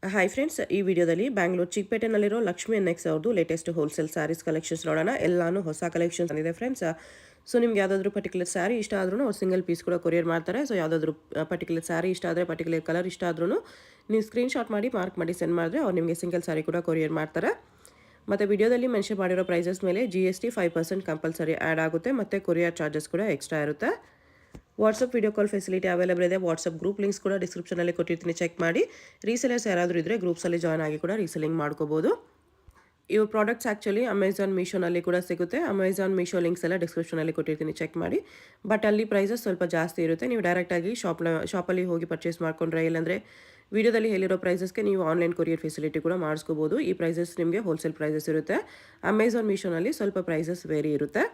Hi friends, ಈ ವಿಡಿಯೋದಲ್ಲಿ Bangalore ಚಿಕ್ಕಪೇಟೆನಲ್ಲಿರೋ Lakshmi NX ಅವ್ರದ್ದು ಲೇಟೆಸ್ಟ್ ಹೋಲ್ಸೇಲ್ ಸ್ಯಾರೀಸ್ ಕಲೆಕ್ಷನ್ಸ್ ನೋಡೋಣ. ಎಲ್ಲಾನು ಹೊಸ ಕಲೆಕ್ಷನ್ಸ್ ಇದೆ ಫ್ರೆಂಡ್ಸ್. ಸೊ ನಿಮ್ಗೆ ಯಾವುದಾದ್ರೂ ಪರ್ಟಿಕ್ಯುಲರ್ ಸ್ಯಾರಿ ಇಷ್ಟ ಆದ್ರೂ ಅವ್ರು ಸಿಂಗಲ್ ಪೀಸ್ ಕೂಡ ಕೊರಿಯರ್ ಮಾಡ್ತಾರೆ. ಸೊ ಯಾವುದಾದ್ರೂ ಪರ್ಟಿಕ್ಯುಲರ್ ಸ್ಯಾರಿ ಇಷ್ಟ ಆದರೆ, ಪರ್ಟಿಕ್ಯುಲರ್ ಕಲರ್ ಇಷ್ಟ ಆದ್ರೂ ನೀವು ಸ್ಕ್ರೀನ್ಶಾಟ್ ಮಾಡಿ ಮಾರ್ಕ್ ಮಾಡಿ ಸೆಂಡ್ ಮಾಡಿದ್ರೆ ಅವ್ರು ನಿಮಗೆ ಸಿಂಗಲ್ ಸ್ಯಾರಿ ಕೂಡ ಕೊರಿಯರ್ ಮಾಡ್ತಾರೆ. ಮತ್ತು ವಿಡಿಯೋದಲ್ಲಿ ಮೆನ್ಷನ್ ಮಾಡಿರೋ ಪ್ರೈಸಸ್ ಮೇಲೆ GST 5% ಕಂಪಲ್ಸರಿ ಆ್ಯಡ್ ಆಗುತ್ತೆ ಮತ್ತು ಕೊರಿಯರ್ ಚಾರ್ಜಸ್ ಕೂಡ ಎಕ್ಸ್ಟ್ರಾ ಇರುತ್ತೆ. WhatsApp video call facility available ಇದೆ. ವಾಟ್ಸಪ್ ಗ್ರೂಪ್ ಲಿಂಕ್ಸ್ ಕೂಡ ಡಿಸ್ಕ್ರಿಪ್ಷನಲ್ಲಿ ಕೊಟ್ಟಿರ್ತೀನಿ, ಚೆಕ್ ಮಾಡಿ. ರೀಸೆಲರ್ಸ್ ಯಾರಾದರೂ ಇದ್ದರೆ ಗ್ರೂಪ್ಸಲ್ಲಿ ಜಾಯ್ನ್ ಆಗಿ ಕೂಡ ರೀಸೆಲಿಂಗ್ ಮಾಡ್ಕೋಬೋದು. ಇವ್ರ ಪ್ರಾಡಕ್ಟ್ಸ್ ಆ್ಯಕ್ಚುಲಿ ಅಮೆಝಾನ್ ಮೀಶೋನಲ್ಲಿ ಕೂಡ ಸಿಗುತ್ತೆ. ಅಮೆಝಾನ್ ಮೀಶೋ ಲಿಂಕ್ಸ್ ಎಲ್ಲ ಡಿಸ್ಕ್ರಿಪ್ಷನಲ್ಲಿ ಕೊಟ್ಟಿರ್ತೀನಿ, ಚೆಕ್ ಮಾಡಿ. ಬಟ್ ಅಲ್ಲಿ ಪ್ರೈಸಸ್ ಸ್ವಲ್ಪ ಜಾಸ್ತಿ ಇರುತ್ತೆ. ನೀವು ಡೈರೆಕ್ಟಾಗಿ ಶಾಪಲ್ಲಿ ಹೋಗಿ ಪರ್ಚೇಸ್ ಮಾಡ್ಕೊಂಡ್ರೆ, ಇಲ್ಲಾಂದರೆ ವಿಡಿಯೋದಲ್ಲಿ ಹೇಳಿರೋ ಪ್ರೈಸಸ್ಗೆ ನೀವು ಆನ್ಲೈನ್ ಕೊರಿಯರ್ ಫೆಸಿಲಿಟಿ ಕೂಡ ಮಾಡಿಸ್ಕೋಬೋದು. ಈ ಪ್ರೈಸಸ್ ನಿಮಗೆ ಹೋಲ್ಸೇಲ್ ಪ್ರೈಸಸ್ ಇರುತ್ತೆ. ಅಮೆಝಾನ್ ಮೀಶೋನಲ್ಲಿ ಸ್ವಲ್ಪ ಪ್ರೈಸಸ್ ವೇರಿ ಇರುತ್ತೆ.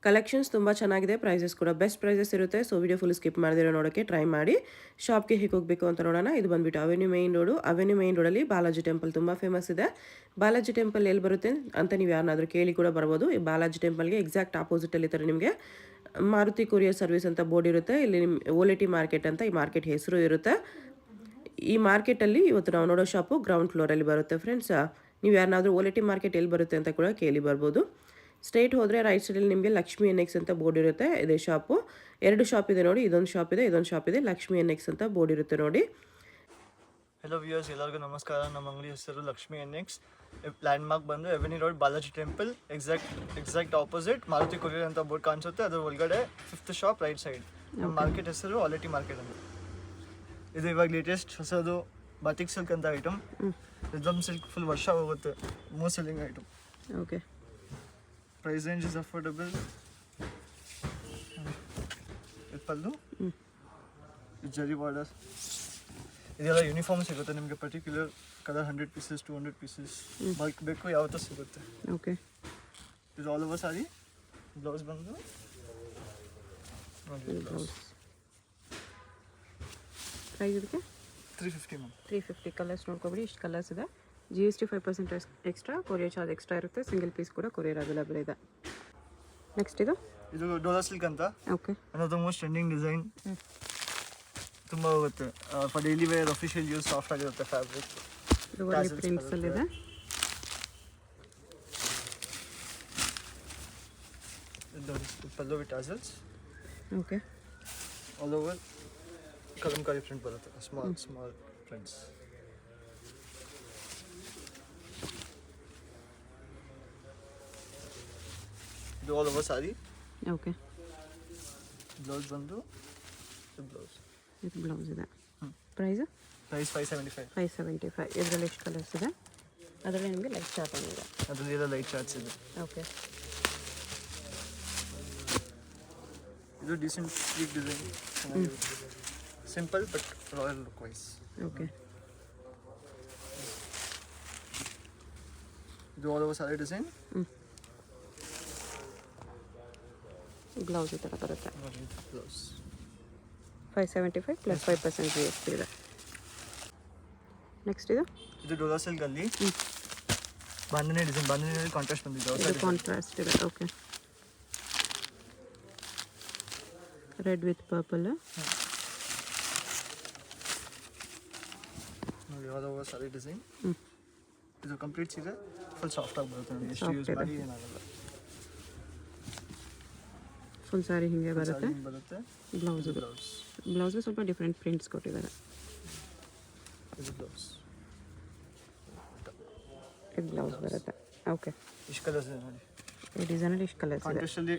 ಕಲೆಕ್ಷನ್ಸ್ ತುಂಬ ಚೆನ್ನಾಗಿದೆ, ಪ್ರೈಸಸ್ ಕೂಡ ಬೆಸ್ಟ್ ಪ್ರೈಸಸ್ ಇರುತ್ತೆ. ಸೊ ವಿಡಿಯೋ ಫುಲ್ ಸ್ಕಿಪ್ ಮಾಡಿದಿರೋ ನೋಡೋಕ್ಕೆ ಟ್ರೈ ಮಾಡಿ. ಶಾಪ್ಗೆ ಹೇಗೆ ಹೋಗಬೇಕು ಅಂತ ನೋಡೋಣ. ಇದು ಬಂದುಬಿಟ್ಟು avenue main road. Avenue main ರೋಡಲ್ಲಿ ಬಾಲಾಜಿ ಟೆಂಪಲ್ ತುಂಬ ಫೇಮಸ್ ಇದೆ. ಬಾಲಾಜಿ ಟೆಂಪಲ್ ಎಲ್ಲಿ ಬರುತ್ತೆ ಅಂತ ನೀವು ಯಾರನ್ನಾದರೂ ಕೇಳಿ ಕೂಡ ಬರ್ಬೋದು. ಈ ಬಾಲಾಜಿ ಟೆಂಪಲ್ಗೆ ಎಕ್ಸಾಕ್ಟ್ ಆಪೋಸಿಟಲ್ಲಿ ಥರ ನಿಮಗೆ ಮಾರುತಿ ಕೊರಿಯರ್ ಸರ್ವಿಸ್ ಅಂತ ಬೋರ್ಡ್ ಇರುತ್ತೆ. ಇಲ್ಲಿ ನಿಮ್ಮ ಓಲೆಟಿ ಮಾರ್ಕೆಟ್ ಅಂತ ಈ ಮಾರ್ಕೆಟ್ ಹೆಸರು ಇರುತ್ತೆ. ಈ ಮಾರ್ಕೆಟಲ್ಲಿ ಇವತ್ತು ನಾವು ನೋಡೋ ಶಾಪು ಗ್ರೌಂಡ್ ಫ್ಲೋರಲ್ಲಿ ಬರುತ್ತೆ ಫ್ರೆಂಡ್ಸ್. ನೀವು ಯಾರನ್ನಾದರೂ ಓಲೆಟಿ ಮಾರ್ಕೆಟ್ ಎಲ್ಲಿ ಬರುತ್ತೆ ಅಂತ ಕೂಡ ಕೇಳಿ ಬರ್ಬೋದು. ಸ್ಟ್ರೈಟ್ ಹೋದರೆ ರೈಟ್ ಸೈಡಲ್ಲಿ ನಿಮಗೆ ಲಕ್ಷ್ಮಿ ಎನ್ಎಕ್ಸ್ ಅಂತ ಬೋರ್ಡ್ ಇರುತ್ತೆ. ಇದೇ ಶಾಪು. 2 ಶಾಪ್ ಇದೆ ನೋಡಿ, ಇದೊಂದು ಶಾಪ್ ಇದೆ, ಇದೊಂದು ಶಾಪ್ ಇದೆ. ಲಕ್ಷ್ಮಿ ಎನ್ಎಕ್ಸ್ ಅಂತ ಬೋರ್ಡ್ ಇರುತ್ತೆ ನೋಡಿ. ಹಲೋ ವ್ಯೂಯರ್ಸ್, ಎಲ್ಲರಿಗೂ ನಮಸ್ಕಾರ. ನಮ್ಮ ಅಂಗಡಿ ಹೆಸರು ಲಕ್ಷ್ಮಿ ಎನ್ಎಕ್ಸ್. ಲ್ಯಾಂಡ್ ಮಾರ್ಕ್ ಬಂದು avenue road, Balaji temple exact opposite Maruti courier ಅಂತ ಬೋರ್ಡ್ ಕಾಣಿಸುತ್ತೆ. ಅದ್ರ ಒಳಗಡೆ 5th ಶಾಪ್ ರೈಟ್ ಸೈಡ್. ನಮ್ಮ ಮಾರ್ಕೆಟ್ ಹೆಸರು ಆಲೆಟಿ ಮಾರ್ಕೆಟ್ ಅಂತ. ಇದು ಇವಾಗ ಲೇಟೆಸ್ಟ್ ಹೊಸದು ಬಾಟಿಕ್ ಸಿಲ್ಕ್ ಅಂತ ಐಟಮ್. ರಿದಮ್ ಸಿಲ್ಕ್ ಫುಲ್ ವರ್ಷ ಹೋಗುತ್ತೆ. Most selling item. Okay, price range is affordable. Pallu zari border, ಇದೆಲ್ಲ ಯೂನಿಫಾರ್ಮ್ ಸಿಗುತ್ತೆ ನಿಮಗೆ. Particular colour 100 pieces 200 pieces bulk ಬೇಕು ಯಾವತ್ತೂ ಸಿಗುತ್ತೆ. ಓಕೆ, ಇದು ಆಲ್ ಓವರ್ ಸಾರಿ. ಬ್ಲೌಸ್ ಬಂದು ಪ್ರೈಸ್ ಇದಕ್ಕೆ 350 ಮ್ಯಾಮ್. 350. ಕಲರ್ಸ್ ನೋಡ್ಕೊಬಿಡಿ, ಇಷ್ಟು ಕಲರ್ಸ್ ಇದೆ. GST 5% extra, courier charge extra ಇರುತ್ತೆ. ಸಿಂಗಲ್ ಪೀಸ್ ಕೂಡ ಕೊರಿಯರ್ ಅವೈಲೇಬಲ್ ಇದೆ. ನೆಕ್ಸ್ಟ್ ಇದು ಡೋಲಾ ಸಿಲ್ಕ್ ಅಂತ. ಓಕೆ, ಅನ್ನೋದು ಮೋಸ್ಟ್ ಟ್ರೆಂಡಿಂಗ್ ಡಿಸೈನ್. ತುಂಬ ಹೋಗುತ್ತೆ for daily wear, official use. Soft ಆಗಿರುತ್ತೆ ಫ್ಯಾಬ್ರಿಕ್. ಇದು ಒಳ್ಳೆ ಪ್ರಿಂಟ್ಸಲ್ಲಿದೆ. Pallu with tassels. Okay, all over Kalamkari print ಬರುತ್ತೆ. Small prints. ಇದು ಆಲ್ ಓವರ್ ಸಾರಿ. ಓಕೆ, ಬ್ಲೌಸ್ ಬಂದು ಬ್ಲೌಸ್. ಇದು ಬ್ಲೌಸ್ ಇದೆ. ಪ್ರೈಸ್ 575. 575. ಇದರಲ್ಲಿ ಎಷ್ಟು ಕಲರ್ಸ್ ಇದೆ? ಅದರಲ್ಲಿ ನಿಮಗೆ ಲೈಟ್ ಚಾರ್ಟ್ ಇದೆ. ಅದರಲ್ಲಿ ಎಲ್ಲ ಲೈಟ್ ಚಾರ್ಟ್ಸ್ ಇದೆ. ಓಕೆ, ಇದು decent sleek design. Simple but royal look wise. Okay, ಇದು ಆಲ್ ಓವರ್ ಸಾರಿ ಡಿಸೈನ್. ಬ್ಲೌಸ್ ಈ ಥರ ಬರುತ್ತೆ. ಬ್ಲೌಸ್ 575 ಪ್ಲಸ್ 5% GST ಇದೆ. ನೆಕ್ಸ್ಟ್ ಇದು ಡೋಲಾ ಸಿಲ್ಕ್ ಅಲ್ಲಿ ಬಾಂಧನಿ ಡಿಸೈನ್. ಬಾಂಧನಿಯಲ್ಲಿ ಕಾಂಟ್ರಾಸ್ಟ್ ಬಂದಿದೆ. ಇದು ಕಾಂಟ್ರಾಸ್ಟ್ ಇದೆ. Okay, red with purple. ನೋಡಿ ಆಲ್ ಓವರ್ ಸಾರಿ ಡಿಸೈನ್. ಇದು ಕಂಪ್ಲೀಟ್ ಇದೆ. ಫುಲ್ ಸಾಫ್ಟ್ ಆಗಿ ಬರುತ್ತೆ. ನೋಡಿ ಎಷ್ಟು ಯೂಸ್ ಮಾಡಿ ಏನಾಗಲ್ಲ. ಫುಲ್ ಸಾರಿ ಹಿಂಗೆ ಬರುತ್ತೆ. ಬ್ಲೌಸ್ ಬ್ಲೌಸ್ ಸ್ವಲ್ಪ ಡಿಫ್ರೆಂಟ್ ಪ್ರಿಂಟ್ಸ್ ಕೊಟ್ಟಿದ್ದಾರೆ. ಇದು ಬ್ಲೌಸ್. ಇದು ಬ್ಲೌಸ್ ಬರುತ್ತೆ. ಓಕೆ, ಇಷ್ಟು ಕಲರ್ಸ್ ಇದೆ ನೋಡಿ. ಈ ಡಿಸೈನಲ್ಲಿ ಇಷ್ಟು ಕಲರ್ಸ್ ಇದೆ. ಕಾಂಟ್ರಾಸ್ಟಲ್ಲಿ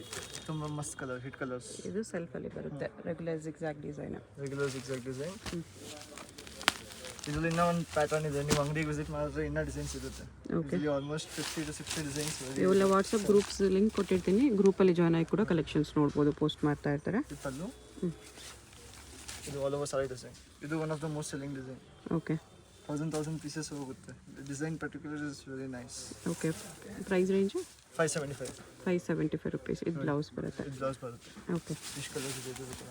ತುಂಬ ಮಸ್ತ್ ಕಲರ್, ಹಿಟ್ ಕಲರ್ಸ್. ಇದು ಸೆಲ್ಫಲ್ಲಿ ಬರುತ್ತೆ. Regular zigzag design. ಇದರಲ್ಲಿ ಇನ್ನೂ ಒಂದು ಪ್ಯಾಟರ್ನ್ ಇದೆ. ನೀವು ಅಂಗಡಿಗೆ ವಿಸಿಟ್ ಮಾಡಿದ್ರೆ ಇನ್ನೂ ಡಿಸೈನ್ಸ್ ಇರುತ್ತೆ. ಓಕೆ, ಇಲ್ಲಿ ಆಲ್ಮೋಸ್ಟ್ 50 to 60 ಡಿಸೈನ್ಸ್. ಇವೆಲ್ಲ ವಾಟ್ಸಪ್ ಗ್ರೂಪ್ಸ್ ಲಿಂಕ್ ಕೊಟ್ಟಿರ್ತೀನಿ. ಗ್ರೂಪಲ್ಲಿ ಜಾಯ್ನ್ ಆಗಿ ಕೂಡ ಕಲೆಕ್ಷನ್ಸ್ ನೋಡ್ಬೋದು, ಪೋಸ್ಟ್ ಮಾಡ್ತಾ ಇರ್ತಾರೆ. ಪಲ್ಲು. ಇದು ಆಲ್ ಓವರ್ ಸಾರಿ ಡಿಸೈನ್. ಇದು one of the most selling design. Okay, 1000 pieces ಹೋಗುತ್ತೆ. Design particular is very nice. Okay, price range 575. 575 rupees. ಇದು ಬ್ಲೌಸ್ ಬರುತ್ತೆ. ಇದು ಬ್ಲೌಸ್ ಬರುತ್ತೆ. ಓಕೆ, ಇಷ್ಟು ಕಲರ್ಸ್ ಇದೆ. ಇದು ಕೂಡ.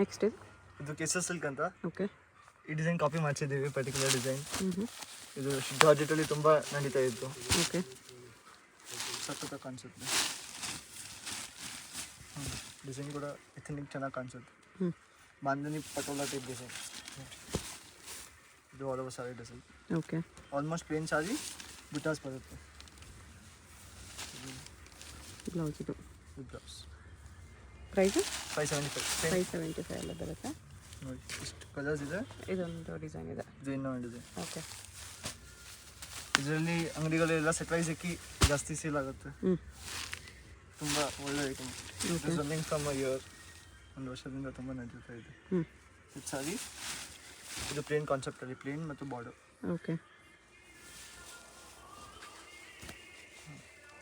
ನೆಕ್ಸ್ಟ್ ಇದು ಕೇಸರ್ ಸಿಲ್ಕ್ ಅಂತ. ಓಕೆ, ಈ ಡಿಸೈನ್ ಕಾಪಿ ಮಾಡಿಸಿದ್ದೀವಿ. Particular design. ಇದು ಜಾರ್ಜೆಟಲ್ಲಿ ತುಂಬ ನಡೀತಾ ಇತ್ತು. ಓಕೆ, ಸಖತ್ತಾಗಿ ಕಾಣಿಸುತ್ತೆ. ಡಿಸೈನ್ ಕೂಡ ಎಥನಿಕ್ ಚೆನ್ನಾಗಿ ಕಾಣಿಸುತ್ತೆ. Bandhani patola type design. ಇದು ಆಲ್ ಓವರ್ ಸಾರಿ ಡಿಸೈನ್. ಓಕೆ. ಆಲ್ಮೋಸ್ಟ್ ಪ್ಲೇನ್ ಸಾರಿ ಬುಟಾಸ್ ಬರುತ್ತೆ. ಬ್ಲೌಸ್ ಇದು. With blouse. ಪ್ರೈಸು 575. 575 ಎಲ್ಲ ಬರುತ್ತೆ. ನೋಡಿ ಇಷ್ಟು ಕಲರ್ಸ್ ಇದೆ. ಇದೊಂದು ಡಿಸೈನ್ ಇದೆ. ಇದು ಇನ್ನೊಂದು ಡಿಸೈನ್. ಓಕೆ. ಇದರಲ್ಲಿ ಅಂಗಡಿಗಳೆಲ್ಲ ಸೆಟ್ರೈಸ್ ಹಾಕಿ ಜಾಸ್ತಿ ಸೇಲ್ ಆಗುತ್ತೆ. ತುಂಬ ಒಳ್ಳೆ item. Running from a year, ಒಂದು ವರ್ಷದಿಂದ ತುಂಬ ನಡೀತಾ ಇದೆ. ಇದು ಸಾರಿ, ಇದು ಪ್ಲೇನ್ ಕಾನ್ಸೆಪ್ಟಲ್ಲಿ ಪ್ಲೇನ್ ಮತ್ತು border. Okay.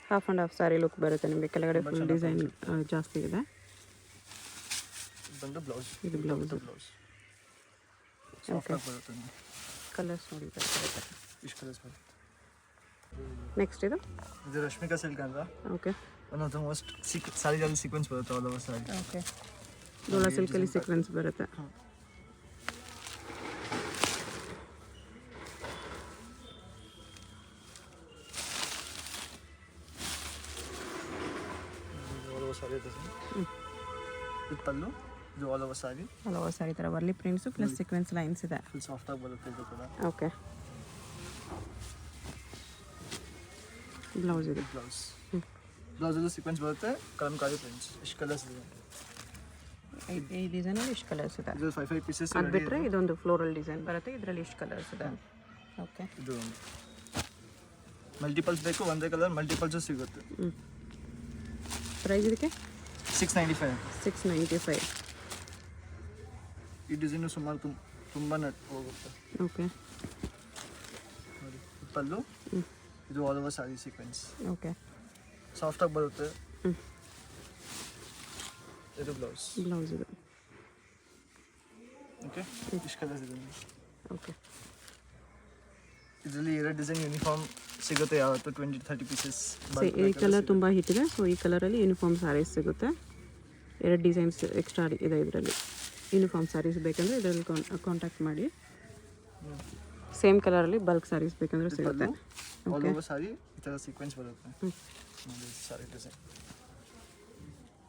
Half and half sorry look ಬರುತ್ತೆ ನಿಮಗೆ. ಕೆಳಗಡೆ ಫುಲ್ ಡಿಸೈನ್ ಜಾಸ್ತಿ ಇದೆ. ಬಂದು ಬ್ಲೌಸ್. ಇದು ಬ್ಲೌಸ್. ಬ್ಲೌಸ್ ಸಾಫ್ಟಾಗಿ ಬರುತ್ತೆ. ಕಲರ್ಸ್ ನೋಡಿ ಬರುತ್ತೆ. ಇಷ್ಟು ಕಲರ್ಸ್ ಬರುತ್ತೆ. ನೆಕ್ಸ್ಟ್ ಇದು ರಶ್ಮಿಕಾ ಸಿಲ್ಕ್ ಅಂತ. Okay. One of the most ಸಾರಿಗಳಲ್ಲಿ ಸೀಕ್ವೆನ್ಸ್ ಬರುತ್ತೆ ಆಲ್ ಓವರ್ ಸಾರಿ. ಓಕೆ. ಡೋಲಾ ಸಿಲ್ಕಲ್ಲಿ ಸೀಕ್ವೆನ್ಸ್ ಬರುತ್ತೆ. ಆಲ್ ಓವರ್ ಸಾರಿ ಇದು ಪಲ್ಲು. ಇದು all over sari. All over sari ಥರ Warli prints plus sequence lines ಇದೆ. ಫುಲ್ ಸಾಫ್ಟಾಗಿ ಬರುತ್ತೆ ಇದು ಕೂಡ. ಓಕೆ. ಬ್ಲೌಸ್ ಇದೆ. ಬ್ಲೌಸ್. ಬ್ಲೌಸಲ್ಲೂ ಸೀಕ್ವೆನ್ಸ್ ಬರುತ್ತೆ. ಕಲಂಕಾರಿ ಪ್ರಿಂಟ್ಸ್. ಇಷ್ಟು ಕಲರ್ಸ್ ಇದೆ. ಈ ಡಿಸೈನಲ್ಲಿ ಇಷ್ಟು ಕಲರ್ಸ್ ಇದೆ. ಇದು 5 ಪೀಸಸ್. ಅದು ಬಿಟ್ಟರೆ ಇದೊಂದು ಫ್ಲೋರಲ್ ಡಿಸೈನ್ ಬರುತ್ತೆ. ಇದರಲ್ಲಿ ಇಷ್ಟು ಕಲರ್ಸ್ ಇದೆ. ಓಕೆ. ಇದು ಮಲ್ಟಿಪಲ್ಸ್ ಬೇಕು, ಒಂದೇ ಕಲರ್ ಮಲ್ಟಿಪಲ್ಸು ಸಿಗುತ್ತೆ. ಪ್ರೈಸ್ ಇದಕ್ಕೆ 695. 695. ಈ ಡಿಸೈನು ಸುಮಾರು ತುಂಬ ಹೋಗುತ್ತೆ. ಓಕೆ. ನೋಡಿ ಪಲ್ಲು. ಇದು ಆಲ್ ಓವರ್ ಸಾರಿ ಸೀಕ್ವೆನ್ಸ್. ಓಕೆ. ಸಾಫ್ಟಾಗಿ ಬರುತ್ತೆ. ಇದು ಬ್ಲೌಸ್. ಬ್ಲೌಸ್ ಇದು. ಓಕೆ. ಇಷ್ಟು ಕಲರ್ಸ್ ಇದೆ. ಓಕೆ. ಇದರಲ್ಲಿ 2 ಡಿಸೈನ್ ಯೂನಿಫಾರ್ಮ್ ಸಿಗುತ್ತೆ ಯಾವತ್ತು 20-30 ಪೀಸಸ್. ಈ ಕಲರ್ ತುಂಬ ಹಿಟ್ ಇದೆ. ಸೊ ಈ ಕಲರಲ್ಲಿ ಯೂನಿಫಾರ್ಮ್ ಸ್ಯಾರೀಸ್ ಸಿಗುತ್ತೆ. 2 ಡಿಸೈನ್ಸ್ ಎಕ್ಸ್ಟ್ರಾ ಇದೆ ಇದರಲ್ಲಿ. ಯೂನಿಫಾರ್ಮ್ ಸ್ಯಾರೀಸ್ ಬೇಕಂದರೆ ಇದರಲ್ಲಿ ಕಾಂಟ್ಯಾಕ್ಟ್ ಮಾಡಿ. ಸೇಮ್ ಕಲರಲ್ಲಿ ಬಲ್ಕ್ ಸ್ಯಾರೀಸ್ ಬೇಕಂದ್ರೆ ಸಿಗುತ್ತೆ. ಆಲ್ ಓವರ್ ಸಾರಿ ಈ ಥರ ಸೀಕ್ವೆನ್ಸ್ ಬರುತ್ತೆ. ನೋಡಿ ಸಾರಿ ಡಿಸೈನ್.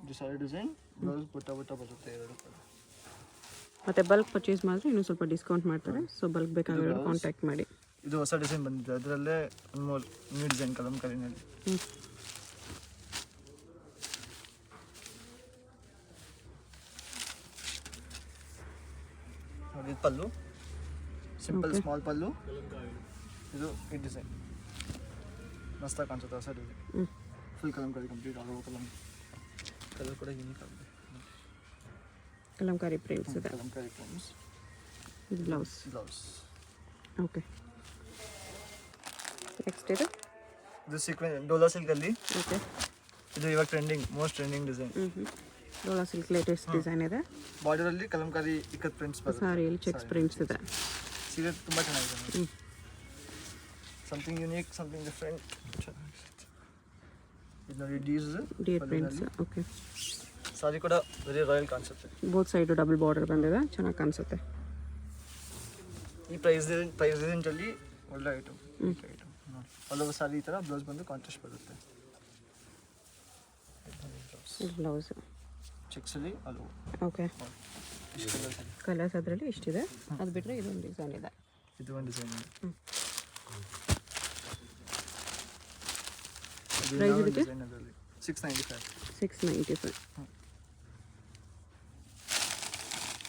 ಇದು ಸಾರಿ ಡಿಸೈನ್. ಬ್ಲೌಸ್ ಬುಟ್ಟ ಬರುತ್ತೆ 2 ಕಲರ್. ಮತ್ತು ಬಲ್ಕ್ ಪರ್ಚೇಸ್ ಮಾಡಿದ್ರೆ ಇನ್ನೂ ಸ್ವಲ್ಪ ಡಿಸ್ಕೌಂಟ್ ಮಾಡ್ತಾರೆ. ಸೊ ಬಲ್ಕ್ ಬೇಕಾಗಿರೋ ಕಾಂಟ್ಯಾಕ್ಟ್ ಮಾಡಿ. ಇದು ಹೊಸ ಡಿಸೈನ್ ಬಂದಿದೆ. ಅದರಲ್ಲೇ ಒಂದು ಮೂರು ನ್ಯೂ ಡಿಸೈನ್ ಕಲಂಕಾರಿನಲ್ಲಿ. ನೋಡಿ ಇದು ಪಲ್ಲು. ಸಿಂಪಲ್ ಸ್ಮಾಲ್ ಪಲ್ಲು. ಇದು ಈ ಡಿಸೈನ್ ಮಸ್ತಾಗಿ ಕಾಣಿಸುತ್ತೆ. ಹೊಸ ಡಿಸೈನ್ ಫುಲ್ ಕಲಂಕಾರಿ ಕಂಪ್ಲೀಟ್ ಆಗೋ ಕಲರ್ ಕೂಡ ಯೂನಿಕ್ ಆಗಿದೆ. ಕಲಂಕಾರಿ ಪ್ರಿಂಟ್ಸ್ ಇದೆ. ಕಲಂಕಾರಿ ಪ್ರಿಂಟ್ಸ್. ಇದು ಬ್ಲೌಸ್. ಓಕೆ. ನೆಕ್ಸ್ಟ್ ಇದು ಸೀಕ್ವೆನ್ಸ್ ಡೋಲಾ ಸಿಲ್ಕಲ್ಲಿ. ಓಕೆ. ಇದು ಇವಾಗ most trending design. Dhola silk latest design ಇದೆ. ಬಾರ್ಡರಲ್ಲಿ ಕಲಂಕಾರಿ ಇಕ್ಕತ್ ಪ್ರಿಂಟ್ಸ್ ಬರುತ್ತೆ. ಸಾರಿಯಲ್ಲಿ ಚೆಕ್ಸ್ ಪ್ರಿಂಟ್ಸ್ ಇದೆ. ಸೀರೆ ತುಂಬ ಚೆನ್ನಾಗಿದೆ. Something unique, something different. ಇದು ನೋಡಿ ಡಿಯರ್ ಪ್ರಿಂಟ್ಸ್. ಓಕೆ. ಸಾರಿ ಕೂಡ ವೆರಿ ರಾಯಲ್ ಕಾಣಿಸುತ್ತೆ. ಬೋತ್ ಸೈಡು ಡಬಲ್ ಬಾರ್ಡರ್ ಬಂದಿದೆ. ಚೆನ್ನಾಗಿ ಕಾಣಿಸುತ್ತೆ. ಈ ಪ್ರೈಸ್ ರೇಂಜಲ್ಲಿ ಒಳ್ಳೆ ಐಟಮ್. ಆಲ್ ಓವರ್ ಸಾರಿ ಈ ಥರ ಬ್ಲೌಸ್ ಬಂದು ಕಾಂಟ್ರಾಸ್ಟ್ ಬರುತ್ತೆ. ಬ್ಲೌಸ್ ಚೆಕ್ಸಲ್ಲಿ ಆಲ್ ಓವರ್. ಓಕೆ. ಕಲರ್ಸ್ ಅದರಲ್ಲಿ ಇಷ್ಟಿದೆ. ಅದು ಬಿಟ್ಟರೆ ಇದೊಂದು ಡಿಸೈನ್ ಇದೆ. ಇದು ಒಂದು ಡಿಸೈನ್ ಇದೆ. ಪ್ರೈಸ್ ಇದಕ್ಕೆ 695. 695.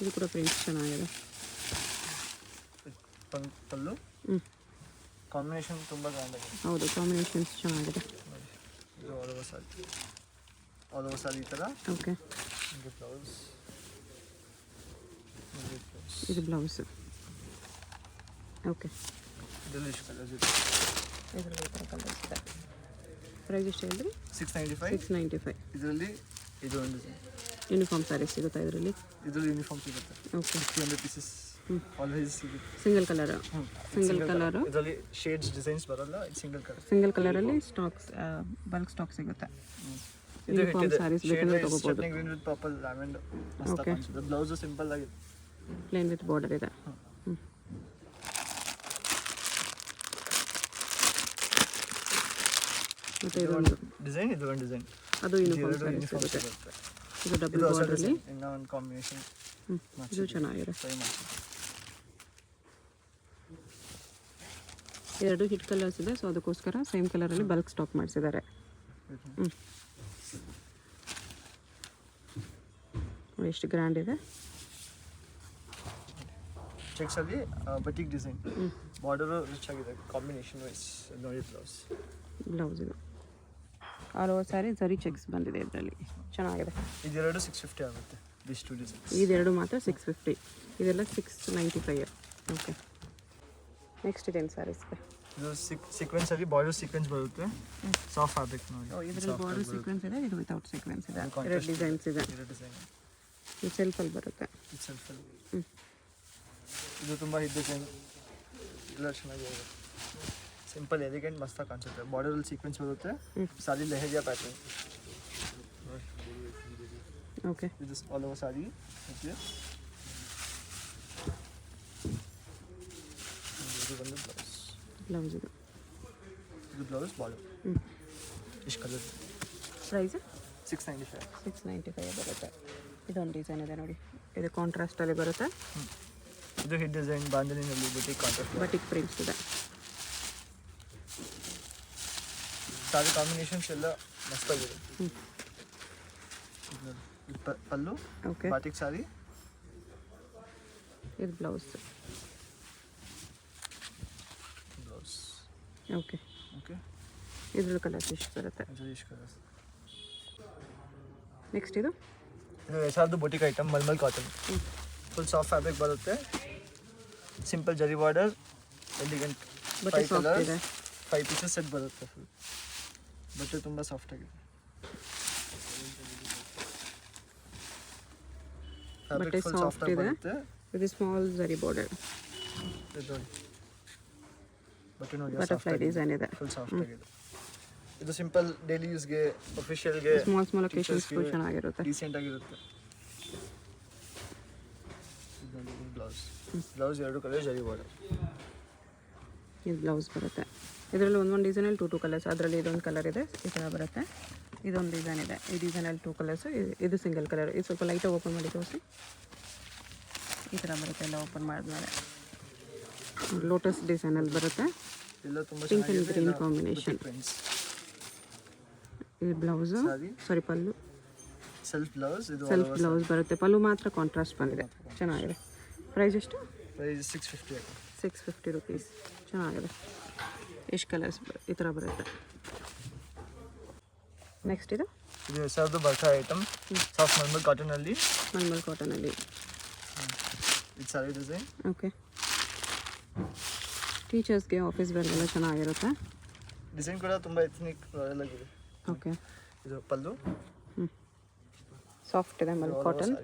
ಇದು ಕೂಡ ಪ್ರಿಂಟ್ಸ್ ಚೆನ್ನಾಗಿದೆ. ಪಲ್ಲು ಕಾಂಬಿನೇಷನ್ ತುಂಬ ಚೆನ್ನಾಗಿದೆ. ಹೌದು, ಕಾಂಬಿನೇಷನ್ಸ್ ಚೆನ್ನಾಗಿದೆ. ಇದು ಆಲ್ ಓವರ್ ಸಾರಿ ಈ ಥರ. ಓಕೆ. ಇದು ಬ್ಲೌಸ್. ಇದು ಬ್ಲೌಸ್. ಓಕೆ. ಇದರಲ್ಲಿ ಇಷ್ಟು ಕಲರ್ಸ್ ಇದೆ. ಇದರಲ್ಲಿ ಈ ಥರ ಕಲರ್ಸ್ ಇದೆ. ಪ್ರೈಸ್ ಎಷ್ಟು ಹೇಳಿದ್ರಿ? 695. 695. ಇದರಲ್ಲಿ ಇದು ಒಂದು ಡಿಸೈನ್. ಯೂನಿಫಾರ್ಮ್ ಸ್ಯಾರೀಸ್ ಸಿಗುತ್ತಾ ಇದರಲ್ಲಿ? ಇದರಲ್ಲಿ ಯೂನಿಫಾರ್ಮ್ ಸಿಗುತ್ತೆ. ಓಕೆ. 300 ಪೀಸಸ್ ಆಲ್ವೇಸ್ ಸಿಗುತ್ತೆ. Single colour. ಇದರಲ್ಲಿ ಶೇಡ್ಸ್ ಡಿಸೈನ್ಸ್ ಬರಲ್ಲ. ಇದು ಸಿಂಗಲ್ ಕಲರ್. ಸಿಂಗಲ್ ಕಲರಲ್ಲಿ ಸ್ಟಾಕ್ಸ್ ಬಲ್ಕ್ ಸ್ಟಾಕ್ ಸಿಗುತ್ತೆ. ಯೂನಿಫಾರ್ಮ್ ಸ್ಯಾರೀಸ್ ಬೇಕಂದ್ರೆ ತಗೋಬಹುದು. ಗ್ರೀನ್ ವಿತ್ ಪರ್ಪಲ್ ಲ್ಯಾವೆಂಡರ್ ಮಸ್ತ್ ಕಾಣಿಸುತ್ತೆ. ಬ್ಲೌಸ್ ಸಿಂಪಲ್ ಆಗಿದೆ. ಪ್ಲೇನ್ ವಿತ್ ಬಾರ್ಡರ್ ಇದೆ. ಮತ್ತೆ ಇದೊಂದು ಡಿಸೈನ್. ಇದು ಒಂದು ಡಿಸೈನ್. ಅದು ಯೂನಿಫಾರ್ಮ್ ಸ್ಯಾರೀಸ್ ಸಿಗುತ್ತೆ. ಇದು ಡಬಲ್ ಬಾರ್ಡರ್ ಅಲ್ಲಿ ಇನ್ನೂ ಒಂದು ಕಾಂಬಿನೇಷನ್. ಇದು ಚೆನ್ನಾಗಿದೆ. ಟ್ರೈ ಮಾಡಿ. ಎರಡು ಹಿಟ್ ಕಲರ್ಸ್ ಇದೆ, ಸೊ ಅದಕ್ಕೋಸ್ಕರ ಸೇಮ್ ಕಲರಲ್ಲಿ ಬಲ್ಕ್ ಸ್ಟಾಕ್ ಮಾಡಿಸಿದ್ದಾರೆ. ಎಷ್ಟು ಗ್ರ್ಯಾಂಡ್ ಇದೆ. ಚೆಕ್ಸ್ ಅಲ್ಲಿ ಬಟಿಕ್ ಡಿಸೈನ್, ಬಾರ್ಡರು ರಿಚ್ ಆಗಿದೆ, ಕಾಂಬಿನೇಷನ್ ವೈಸ್ ನೋಡಿ. ಬ್ಲೌಸ್ ಇದು ಆಲ್ ಓವರ್ ಸ್ಯಾರಿ ಜರಿ ಚೆಕ್ಸ್ ಬಂದಿದೆ ಇದರಲ್ಲಿ, ಚೆನ್ನಾಗಿದೆ. ಇದೆರಡು 650 ಆಗುತ್ತೆ. ದಿಸ್ ಟು ಡಿಸೈನ್ಸ್ ಇದೆರಡು ಮಾತ್ರ 650, ಇದೆಲ್ಲ 695. ಓಕೆ, ನೆಕ್ಸ್ಟ್ ಇದೇನು ಸ್ಯಾರೀಸ್ಗೆ? ಇದು ಸೀಕ್ವೆನ್ಸ್ ಅಲ್ಲಿ ಬಾರ್ಡರ್ ಸೀಕ್ವೆನ್ಸ್ ಬರುತ್ತೆ, ಸಾಫ್ಟ್ ಫ್ಯಾಬ್ರಿಕ್ ನೋಡಿ. ಇದರಲ್ಲಿ ಬಾರ್ಡರ್ ಸೀಕ್ವೆನ್ಸ್ ಇದೆ, ಇದು ವಿತೌಟ್ ಸೀಕ್ವೆನ್ಸ್ ಇದೆ. ಎರಡು ಡಿಸೈನ್ಸ್ ಇದೆ. ಡಿಸೈನ್ ಇದು ಸೆಲ್ಫಲ್ಲಿ ಬರುತ್ತೆ. ಇದು ತುಂಬ ಹಿಟ್ ಡಿಸೈನ್, ಎಲ್ಲ ಚೆನ್ನಾಗಿದೆ. ಸಿಂಪಲ್ ಎಲಿಗೆಂಟ್ ಮಸ್ತಾಗಿ ಕಾಣಿಸುತ್ತೆ. ಬಾರ್ಡರಲ್ಲಿ ಸೀಕ್ವೆನ್ಸ್ ಬರುತ್ತೆ, ಸಾರಿ ಲೆಹರಿಯಾ ಪ್ಯಾಟರ್ನ್. ಓಕೆ, ಇದು ಆಲ್ ಓವರ್ ಸಾರಿ. ಇದು ಬಂದು ಬ್ಲೌಸ್ ಇದು. ಇದು ಬ್ಲೌಸ್ ಬಾರ್ಡರ್. ಇಷ್ಟು ಕಲರ್. ಪ್ರೈಸ್ 695. 695 ಬರುತ್ತೆ. ಇದೊಂದು ಡಿಸೈನ್ ಇದೆ ನೋಡಿ, ಇದು ಕಾಂಟ್ರಾಸ್ಟಲ್ಲಿ ಬರುತ್ತೆ. ಇದು ಹಿಟ್ ಡಿಸೈನ್, ಬಾಂಧನಿನಲ್ಲಿ ಬುಟಿಕ್ ಕಾಂಟ್ರಾಸ್ಟ್, ಬಟಿಕ್ ಪ್ರಿಂಟ್ಸ್ ಇದೆ. ಸಾರಿ ಕಾಂಬಿನೇಷನ್ಸ್ ಎಲ್ಲ ಮಸ್ತಾಗಿದೆ. ಪಲ್ಲು ಓಕೆ, ಬಾಟಿಕ್ ಸಾರಿ. ಇದು ಬ್ಲೌಸ್. Blouse okay okay. ಇದ್ರಲ್ಲಿ ಕಲರ್ಸ್ ಇಷ್ಟು ಬರುತ್ತೆ. ಇಷ್ಟು ಕಲರ್ಸ್. ನೆಕ್ಸ್ಟ್ ಇದು ಎಸಾರ್ದು boutique item, malmal cotton. Full soft fabric ಬರುತ್ತೆ, ಸಿಂಪಲ್ ಜರಿ ಬಾರ್ಡರ್, ಎಲಿಗೆಂಟ್. ಬಟ್ಟೆ ಸಾಫ್ಟ್ ಇದೆ. 5 ಪೀಸಸ್ ಸೆಟ್ ಬರುತ್ತೆ. ಫುಲ್ ಬಟ್ಟೆ ತುಂಬ ಸಾಫ್ಟ್ ಆಗಿದೆ. ಬಟ್ಟೆ ಸಾಫ್ಟ್ ಇದೆ. ಇದು ಸ್ಮಾಲ್ ಜರಿ ಬಾರ್ಡರ್, ಬಟ್ಟೆ ನೋಡಿ ಬಟರ್ಫ್ಲೈ ಡಿಸೈನ್ ಇದೆ. ಫುಲ್ ಸಾಫ್ಟ್ ಆಗಿದೆ. ಇದು ಸಿಂಪಲ್ ಡೈಲಿ ಯೂಸ್ಗೆ, ಅಫಿಷಿಯಲ್ಗೆ, ಸ್ಮಾಲ್ ಒಕೇಶನ್ಸ್ಗೂ ಚೆನ್ನಾಗಿರುತ್ತೆ. ಡೀಸೆಂಟ್ ಆಗಿರುತ್ತೆ. ಬ್ಲೌಸ್ ಎರಡು ಕಲರ್ ಜರಿ ಬಾರ್ಡರ್. ಇದು ಬ್ಲೌಸ್ ಬರುತ್ತೆ. ಇದರಲ್ಲಿ ಒಂದೊಂದು ಡಿಸೈನಲ್ಲಿ 2 ಕಲರ್ಸ್. ಅದರಲ್ಲಿ ಇದೊಂದು ಕಲರ್ ಇದೆ, ಈ ಥರ ಬರುತ್ತೆ. ಇದೊಂದು ಡಿಸೈನ್ ಇದೆ, ಈ ಡಿಸೈನಲ್ಲಿ 2 ಕಲರ್ಸು. ಇದು ಸಿಂಗಲ್ ಕಲರ್. ಇದು ಸ್ವಲ್ಪ ಲೈಟಾಗಿ ಓಪನ್ ಮಾಡಿ ತೋರಿಸಿ. ಈ ಥರ ಬರುತ್ತೆ, ಎಲ್ಲ ಓಪನ್ ಮಾಡಿದ್ಮೇಲೆ. ಲೋಟಸ್ ಡಿಸೈನಲ್ಲಿ ಬರುತ್ತೆ, ಎಲ್ಲ ತುಂಬ ಪಿಂಕ್ ಆ್ಯಂಡ್ ಗ್ರೀನ್ ಕಾಂಬಿನೇಷನ್. ಇದು blouse, sari pallu. Self blouse. ಇದು ಸೆಲ್ಫ್ ಬ್ಲೌಸ್ ಬರುತ್ತೆ, ಪಲ್ಲು ಮಾತ್ರ ಕಾಂಟ್ರಾಸ್ಟ್ ಬಂದಿದೆ, ಚೆನ್ನಾಗಿದೆ. ಪ್ರೈಸ್ ಎಷ್ಟು? ಪ್ರೈಸ್ 650. 650 ರುಪೀಸ್. ಚೆನ್ನಾಗಿದೆ. ಎಷ್ಟು ಕಲರ್ಸ್ ಈ ಥರ ಬರುತ್ತೆ. ನೆಕ್ಸ್ಟ್ ಇದು ಎಸಾರ್ದು ಬರ್ತಾ ಐಟಮ್, ಸಾಫ್ಟ್ ಮಲ್ಮಲ್ ಕಾಟನಲ್ಲಿ. ಮಲ್ಮಲ್ ಕಾಟನಲ್ಲಿ ಇದು ಸಾರಿ ಡಿಸೈನ್. ಓಕೆ, ಟೀಚರ್ಸ್ಗೆ ಆಫೀಸ್ ವೇರ್ಗೆಲ್ಲ ಚೆನ್ನಾಗಿರುತ್ತೆ. ಡಿಸೈನ್ ಕೂಡ ತುಂಬ ಎಥ್ನಿಕ್ ರಾಯಲ್ ಆಗಿದೆ. ಓಕೆ, ಇದು ಪಲ್ಲು. ಸಾಫ್ಟ್ ಇದೆ ಮಲ್ ಕಾಟನ್.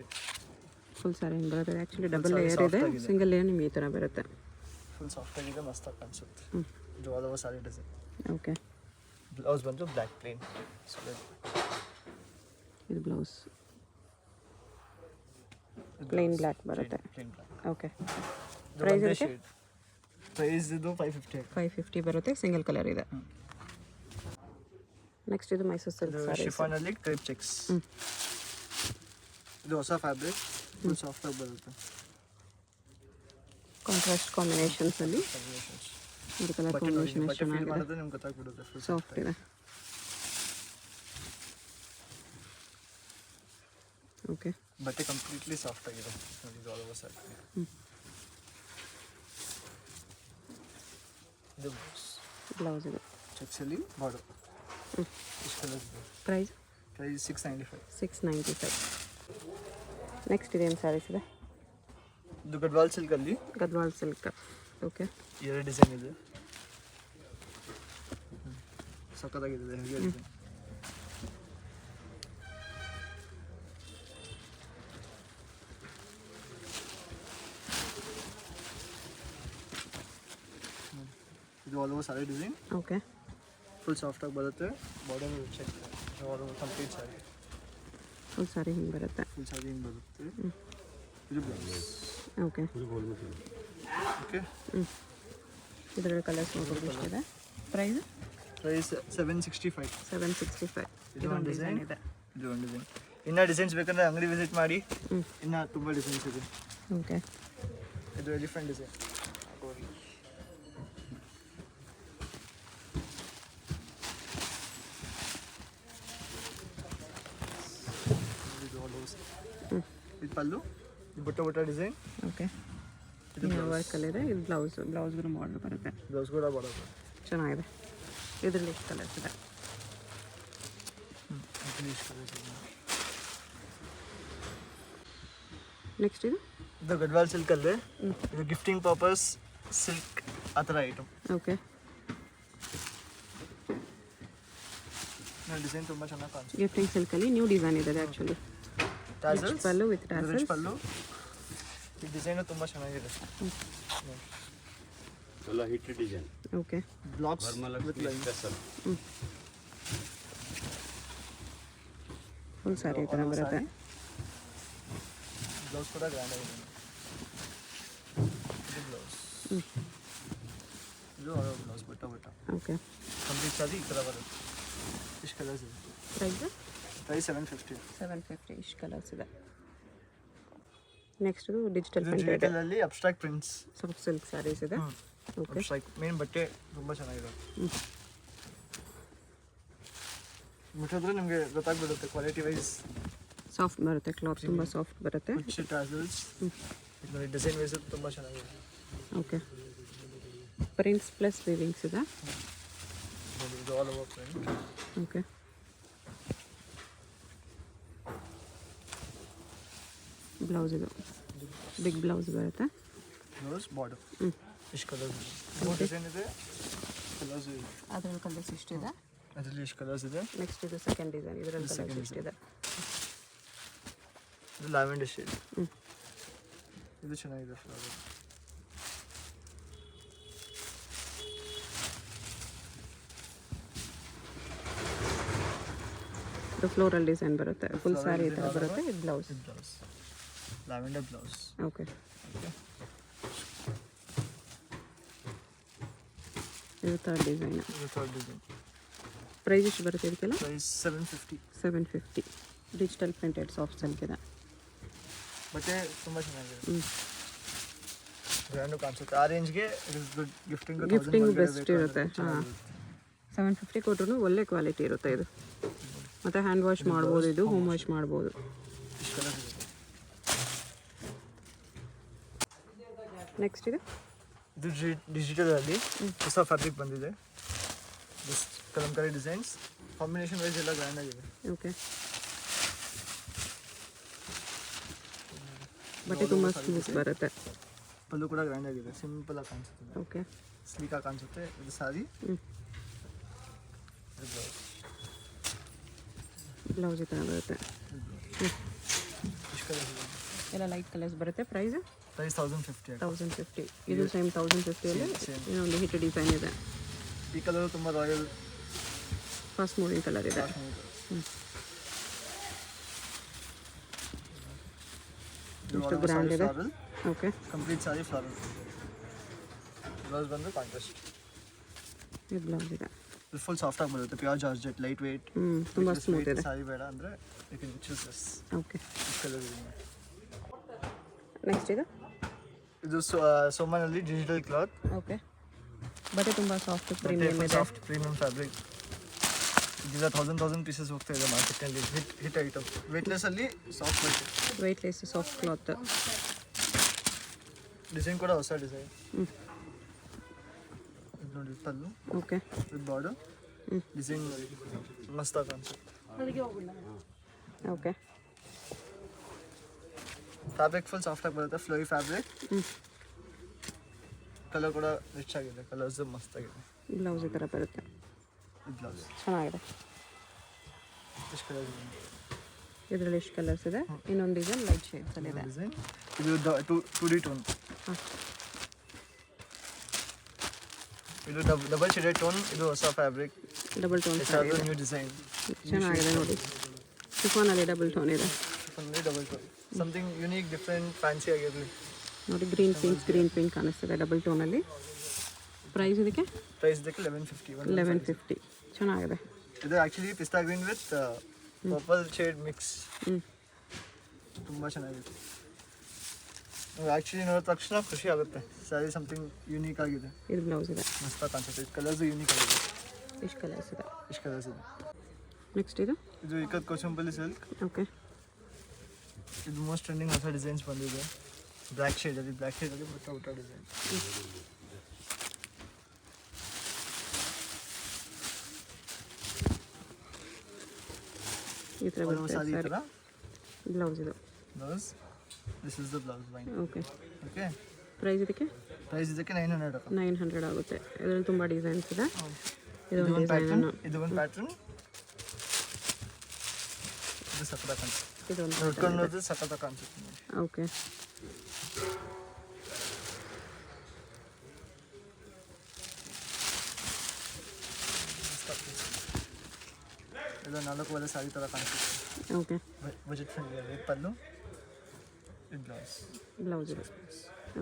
ಫುಲ್ ಸ್ಯಾರಿ ಹಿಂಗೆ ಬರುತ್ತೆ. ಆ್ಯಕ್ಚುಲಿ ಡಬಲ್ ಲೇಯರ್ ಇದೆ, ಸಿಂಗಲ್ ಲೇಯರ್ ನಿಮ್ಗೆ ಈ ಥರ ಬರುತ್ತೆ. ಫುಲ್ ಸಾಫ್ಟ್ ಆಗಿದೆ, ಮಸ್ತಾಗಿ ಕಾಣಿಸುತ್ತೆ. ಇದು ಆಲ್ ಓವರ್ ಸಾರಿ ಡಿಸೈನ್. ಓಕೆ, ಬ್ಲೌಸ್ ಬಂದು ಬ್ಲ್ಯಾಕ್ ಪ್ಲೇನ್. ಇದು ಬ್ಲೌಸ್ ಪ್ಲೇನ್ ಬ್ಲ್ಯಾಕ್ ಬರುತ್ತೆ. Plain black. ಓಕೆ, ಪ್ರೈಸ್ ಇದೆ? ಪ್ರೈಸ್ ಇದು 550. 550 ಬರುತ್ತೆ, ಸಿಂಗಲ್ ಕಲರ್ ಇದೆ. ನೆಕ್ಸ್ಟ್ ಇದು ಮೈಸೂರು ಸಿಲ್ಕ್ ಸ್ಯಾರಿ. ಶಿಫಾನಲ್ಲಿ ಕ್ರೇಪ್ ಚೆಕ್ಸ್. ಇದು ಹೊಸ ಫ್ಯಾಬ್ರಿಕ್, ಫುಲ್ ಸಾಫ್ಟ್ ಆಗಿ ಬರುತ್ತೆ. ಕಾಂಟ್ರಾಸ್ಟ್ ಕಾಂಬಿನೇಷನ್ಸಲ್ಲಿ ಇದು ಕಲರ್ ಕಾಂಬಿನೇಷನ್ ಎಷ್ಟು ಚೆನ್ನಾಗಿದೆ. ಮಾಡಿದ್ರೆ ನಿಮ್ಗೆ ಗೊತ್ತಾಗ್ಬಿಡುತ್ತೆ. ಫುಲ್ ಸಾಫ್ಟ್ ಇದೆ. ಓಕೆ, ಬಟ್ಟೆ ಕಂಪ್ಲೀಟ್ಲಿ ಸಾಫ್ಟ್ ಆಗಿದೆ. ಇದು ಆಲ್ ಓವರ್ ಸಾರಿ. ಇದು ಬ್ಲೌಸ್ ಇದೆ. ಚೆಕ್ಸಲ್ಲಿ ಬಾರ್ಡರ್. ಇಷ್ಟು ಕಲರ್ ಇದೆ. ಪ್ರೈಸ್ 695. 695. ನೆಕ್ಸ್ಟ್ ಇದೇನು ಸ್ಯಾರೀಸ್ ಇದೆ? ಇದು ಗಡ್ವಾಲ್ ಸಿಲ್ಕಲ್ಲಿ. ಗದ್ವಾಲ್ ಸಿಲ್ಕ್. ಓಕೆ, 2 ಡಿಸೈನ್ ಇದೆ, ಸಕ್ಕತ್ತಾಗಿದೆ. Heavy design. ಇದು ಆಲ್ ಓವರ್ ಸಾರಿ ಡಿಸೈನ್. ಓಕೆ, ಫುಲ್ ಸಾಫ್ಟ್ ಆಗಿ ಬರುತ್ತೆ. Border check complete sari. Full sari ಹಿಂಗೆ ಬರುತ್ತೆ. ಫುಲ್ ಸಾರಿ ಹಿಂಗೆ ಬರುತ್ತೆ. ಇದು ಬ್ಲೌಸ್. ಓಕೆ ಓಕೆ, ಇದರಲ್ಲಿ ಕಲರ್ಸ್ ನೋಡೋದು ಇಷ್ಟಿದೆ. Price price 765. 765. ಇದು ಒಂದು ಡಿಸೈನ್ ಇದೆ. ಇದು ಒಂದು ಡಿಸೈನ್. ಇನ್ನೂ ಡಿಸೈನ್ಸ್ ಬೇಕಂದ್ರೆ ಅಂಗಡಿ ವಿಸಿಟ್ ಮಾಡಿ, ಇನ್ನೂ ತುಂಬ ಡಿಸೈನ್ಸ್ ಇದೆ. ಓಕೆ, ಇದು ಎಲಿಫೆಂಟ್ ಡಿಸೈನ್. ಪಲ್ಲು, ಬುಟ್ಟ ಡಿಸೈನ್, ಓಕೆ ವರ್ಕಲ್ಲಿದೆ. ಇದು ಬ್ಲೌಸ್ಗೂ ಮಾಡಲ್ ಬರುತ್ತೆ. ಬ್ಲೌಸ್ ಕೂಡ ಬರೋದು ಚೆನ್ನಾಗಿದೆ. ಇದರಲ್ಲಿ ಎಷ್ಟು ಕಲರ್ಸ್ ಇದೆ? ನೆಕ್ಸ್ಟ್ ಇದು ಗಡ್ವಾಲ್ ಸಿಲ್ಕಲ್ಲಿ ಇದು ಗಿಫ್ಟಿಂಗ್ ಪರ್ಪಸ್ ಸಿಲ್ಕ್ ಆ ಥರ ಐಟಮ್. ಓಕೆ ಡಿಸೈನ್ ತುಂಬ ಚೆನ್ನಾಗಿ ಕಾಣಿಸುತ್ತೆ. ಗಿಫ್ಟಿಂಗ್ ಸಿಲ್ಕಲ್ಲಿ ನ್ಯೂ ಡಿಸೈನ್ ಇದೆ actually. Tassels pallu with tassels. Pallu, ಈ ಡಿಸೈನು ತುಂಬ ಚೆನ್ನಾಗಿದೆ. ಎಲ್ಲ hit design. Okay blocks Varamahalakshmi special. Full sari ಈ ಥರ ಬರುತ್ತೆ. ಬ್ಲೌಸ್ ಕೂಡ ಗ್ರ್ಯಾಂಡ್ ಆಗಿದೆ. ಇದು ಬ್ಲೌಸ್, ಇದು ಬ್ಲೌಸ್ ಬುಟ್ಟ ಓಕೆ ಕಂಪ್ಲೀಟ್ ಸಾರಿ ಈ ಥರ ಬರುತ್ತೆ. ಇಷ್ಟು ಕಲರ್ಸ್ ಇದೆ. ಪ್ರೈಸ್ 750. 750 ಇಷ್ಟು ಕಲರ್ಸ್ ಇದೆ. ನೆಕ್ಸ್ಟ್ ಡಿಜಿಟಲ್ ಇದು ಪ್ರಿಂಟೆಡ್ ಡಿಜಿಟಲಲ್ಲಿ abstract prints, soft silk saris ಇದೆ. ಓಕೆ ಅಬ್ಸ್ಟ್ರಾಕ್ಟ್ ಮೇನ್ ಬಟ್ಟೆ ತುಂಬ ಚೆನ್ನಾಗಿದೆ. ಮುಟ್ಟಿದ್ರೆ ನಿಮಗೆ ಗೊತ್ತಾಗ್ಬಿಡುತ್ತೆ ಕ್ವಾಲಿಟಿ ವೈಸ್. ಸಾಫ್ಟ್ ಬರುತ್ತೆ, ಕ್ಲಾತ್ ತುಂಬ ಸಾಫ್ಟ್ ಬರುತ್ತೆ. ಟ್ಯಾಸಲ್ಸ್ ಡಿಸೈನ್ ವೈಸ್ ತುಂಬ ಚೆನ್ನಾಗಿದೆ. ಓಕೆ ಪ್ರಿಂಟ್ಸ್ ಪ್ಲಸ್ ವೀವಿಂಗ್ಸ್ ಇದೆ. ಇದು all over print. Okay blouse ಇದು ಬಿಗ್ ಬ್ಲೌಸ್ ಬರುತ್ತೆ. ಬ್ಲೌಸ್ ಬಾರ್ಡರ್ ಇಷ್ಟು ಕಲರ್ಸ್ ಡಿಸೈನ್ ಇದೆ. ಕಲರ್ಸ್ ಇದೆ, ಅದರಲ್ಲಿ ಕಲರ್ಸ್ ಇಷ್ಟಿದೆ. ಅದರಲ್ಲಿ ಇಷ್ಟು ಕಲರ್ಸ್ ಇದೆ. ನೆಕ್ಸ್ಟ್ ಇದು ಸೆಕೆಂಡ್ ಡಿಸೈನ್, ಇದರಲ್ಲಿ ಕಲರ್ಸ್ ಇಷ್ಟಿದೆ. ಇದು ಲ್ಯಾವೆಂಡರ್ ಶೇಡ್, ಇದು ಚೆನ್ನಾಗಿದೆ ಫ್ಲವರ್. ಇದು ಫ್ಲೋರಲ್ ಡಿಸೈನ್ ಬರುತ್ತೆ. ಫುಲ್ ಸ್ಯಾರಿ ಈ ಥರ ಬರುತ್ತೆ. ಇದು ಬ್ಲೌಸ್. ಇದು ಬ್ಲೌಸ್ ಲ್ಯಾವೆಂಡರ್ ಬ್ಲೌಸ್. ಓಕೆ ಇದು ಥರ್ಡ್ ಡಿಸೈನ್. ಇದು ಥರ್ಡ್ ಡಿಸೈನ್. ಪ್ರೈಸ್ ಎಷ್ಟು ಬರುತ್ತೆ ಇದಕ್ಕೆಲ್ಲ? Price 750. 750 digital printed soft silk ಇದೆ. ಬಟ್ಟೆ ತುಂಬ ಚೆನ್ನಾಗಿದೆ, ಗ್ರ್ಯಾಂಡು ಕಾಣಿಸುತ್ತೆ. ಆ ರೇಂಜ್ಗೆ it is good. Gifting best ಇರುತ್ತೆ. ಹಾಂ 750 ಕೊಟ್ಟರು ಒಳ್ಳೆ ಕ್ವಾಲಿಟಿ ಇರುತ್ತೆ ಇದು. ಮತ್ತು ಹ್ಯಾಂಡ್ ವಾಶ್ ಮಾಡ್ಬೋದು, ಇದು ಹೋಮ್ ವಾಶ್ ಮಾಡ್ಬೋದು. ಇಷ್ಟು ಕಲರ್ಸ್ ಇದೆ. ನೆಕ್ಸ್ಟ್ ಇದು ಡಿಜಿಟಲಲ್ಲಿ ಹೊಸ ಫ್ಯಾಬ್ರಿಕ್ ಬಂದಿದೆ. Just kalamkari designs, combination wise ಎಲ್ಲ ಗ್ರ್ಯಾಂಡ್ ಆಗಿದೆ. ಓಕೆ ಬಟ್ಟೆ ತುಂಬ ಸ್ಮೂತ್ ಬರುತ್ತೆ. ಪಲ್ಲು ಕೂಡ ಗ್ರ್ಯಾಂಡ್ ಆಗಿದೆ, ಸಿಂಪಲ್ ಆಗಿ ಕಾಣಿಸುತ್ತೆ, ಓಕೆ ಸ್ಲೀಕ್ ಆಗಿ ಕಾಣಿಸುತ್ತೆ. ಇದು ಸಾರಿ, ಬ್ಲೌಸ್ ಈ ಥರ ಬರುತ್ತೆ. ಇಷ್ಟು ಕಲರ್ಸ್ ಇದೆ. ಎಲ್ಲ ಲೈಟ್ ಕಲರ್ಸ್ ಬರುತ್ತೆ. ಪ್ರೈಸ್ 1050. 1050. ಇದು ಸೇಮ್ 1050ಅಲ್ಲಿ ಇನ್ನೊಂದು ಹಿಟ್ ಡಿಸೈನ್ ಇದೆ. ಈ ಕಲರು ತುಂಬ ರಾಯಲ್ ಫಾಸ್ಟ್ ಮೂವಿಂಗ್ ಕಲರ್ ಇದೆ. ಎಷ್ಟು ಗ್ರ್ಯಾಂಡ್ ಇದೆ. Okay complete sari flower. Blouse ಬಂದು ಕಾಂಟ್ರಾಸ್ಟ್. ಇದು ಬ್ಲೌಸ್ ಇದೆ. ಇದು ಫುಲ್ ಸಾಫ್ಟ್ ಆಗಿ ಬರುತ್ತೆ, ಪ್ಯೂರ್ ಜಾರ್ಜೆಟ್, ಲೈಟ್ ವೇಟ್. ತುಂಬ ಸ್ಮೂತ್ ಇದೆ. ಸಾರಿ ಬೇಡ ಅಂದರೆ you can choose this. Okay ಇಷ್ಟು ಕಲರ್ ಇದೆ. ನೆಕ್ಸ್ಟ್ ಇದು ಸೋಮನಲ್ಲಿ ಡಿಜಿಟಲ್ ಕ್ಲಾತ್. ಓಕೆ ಬಟ್ಟೆ ತುಂಬ ಸಾಫ್ಟ್ ಪ್ರೀಮಿಯಮ್ ಇದೆ. Soft premium fabric. ಇದೆಲ್ಲ 1000 ಪೀಸಸ್ ಹೋಗ್ತಾ ಇದೆ ಮಾರ್ಕೆಟ್ನಲ್ಲಿ. ಹಿಟ್ ಐಟಮ್, ವೇಟ್ಲೆಸ್ಸಲ್ಲಿ ಸಾಫ್ಟ್ ಬಟ್ಟೆ, ವೆಯ್ಟ್ಲೆಸ್ ಸಾಫ್ಟ್ ಕ್ಲಾತ್. ಡಿಸೈನ್ ಕೂಡ ಹೊಸ ಡಿಸೈನ್. ಇದು ನೋಡಿ ಪಲ್ಲು, ಓಕೆ ವಿತ್ ಬಾರ್ಡರ್. ಡಿಸೈನ್ ಮಸ್ತಾಗಿ ಕಾಣಿಸುತ್ತೆ. ಓಕೆ ಫ್ಯಾಬ್ರಿಕ್ ಫುಲ್ ಸಾಫ್ಟಾಗಿ ಬರುತ್ತೆ, ಫ್ಲೋಯಿ ಫ್ಯಾಬ್ರಿಕ್. ಕಲರ್ ಕೂಡ ರಿಚ್ ಆಗಿದೆ, ಕಲರ್ಸ್ ಮಸ್ತಾಗಿದೆ. ಬ್ಲೌಸ್ ಈ ಥರ ಬರುತ್ತೆ. ಇದು ಬ್ಲೌಸ್ ಚೆನ್ನಾಗಿದೆ. ಎಷ್ಟು ಕಲರ್ಸ್ ಇದೆ? ಇದರಲ್ಲಿ ಎಷ್ಟು ಕಲರ್ಸ್ ಇದೆ? ಇನ್ನೊಂದು ಡಿಸೈನ್ ಲೈಟ್ ಶೇಡ್ಸಲ್ಲಿ ಇದೆ. ಡಿಸೈನ್ ಇದು 2D ಟೋನ್. ಇದು ಡಬಲ್ ಶೇಡೆಡ್ ಟೋನ್. ಇದು ಹೊಸ ಫ್ಯಾಬ್ರಿಕ್, ಡಬಲ್ ಟೋನ್ ಸ್ಯಾರಿ ಇದೆ. New design. ಚೆನ್ನಾಗಿದೆ ನೋಡಿ. ಶಿಫಾನಲ್ಲಿ ಡಬಲ್ ಟೋನ್ ಇದೆ. Double tone, something unique, different, fancy ಆಗಿರಲಿ. ನೋಡಿ ಗ್ರೀನ್ ಪಿಂಕ್ ಕಾಣಿಸ್ತಿದೆ ಡಬಲ್ ಟೋನಲ್ಲಿ. ಪ್ರೈಸ್ ಇದಕ್ಕೆ? ಪ್ರೈಸ್ ಇದಕ್ಕೆ 1150. 1150 ಚೆನ್ನಾಗಿದೆ. ಇದು ಆ್ಯಕ್ಚುಲಿ ಪಿಸ್ತಾ green with purple shade mix. ತುಂಬ ಚೆನ್ನಾಗಿದೆ. ಆ್ಯಕ್ಚುಲಿ ನೋಡಿದ ತಕ್ಷಣ ಖುಷಿ ಆಗುತ್ತೆ. ಸ್ಯಾರಿ ಸಮಥಿಂಗ್ ಯೂನಿಕ್ ಆಗಿದೆ. ಇದು ಬ್ಲೌಸ್ ಇದೆ. ಮಸ್ತಾಗಿ ಕಾಣಿಸುತ್ತೆ. ಇದು ಕಲರ್ಸು ಯೂನಿಕ್ ಆಗಿದೆ. ಇಷ್ಟು ಕಲರ್ಸ್ ಇದೆ. ಇಷ್ಟು ಕಲರ್ಸ್ ಇದೆ. ನೆಕ್ಸ್ಟ್ ಇದು ಇದು ಇಕ್ಕತ್ ಕೋಚಂಪಲ್ಲಿ ಸಿಲ್ಕ್. ಓಕೆ ಇದು ಮೋಸ್ಟ್ ಟ್ರೆಂಡಿಂಗ್ ಹೊಸ ಡಿಸೈನ್ಸ್ ಬಂದಿದೆ. ಬ್ಲ್ಯಾಕ್ ಶೇಡಲ್ಲಿ ಊಟ ಡಿಸೈನ್. ಈ ಥರ ಬರುತ್ತೆ ಸಾರಿ ಈ ಥರ ಬ್ಲೌಸ್ ಇದು. Blouse. This is the blouse line. Okay. Okay. Price ಇದಕ್ಕೆ ಪ್ರೈಸ್ ಇದಕ್ಕೆ 900 900 ಆಗುತ್ತೆ. ಇದರಲ್ಲಿ ತುಂಬ ಡಿಸೈನ್ಸ್ ಇದೆ. ಇದು ಇದು ಒಂದು ಒಂದು ಪ್ಯಾಟರ್ನ್. ಡಿಸೈನ್, ಇದು ಒಂದು ಪ್ಯಾಟರ್ನ್. ಇದು ಸಖತ್ ಕಾಣಿಸುತ್ತೆ. ಇದೊಂದು ನೋಡ್ಕೊಂಡು ಸಖತ್ ಕಾಣಿಸುತ್ತೆ. ಓಕೆ. ಇದು 4 ಸಾರಿ ಥರ ಕಾಣಿಸುತ್ತೆ. ಓಕೆ. ಬಜೆಟ್ ಫ್ರೆಂಡ್ಲಿ ಇದೆ. ಪಲ್ಲು, ಇದು ಬ್ಲೌಸ್. ಬ್ಲೌಸ್ ಇದೆ.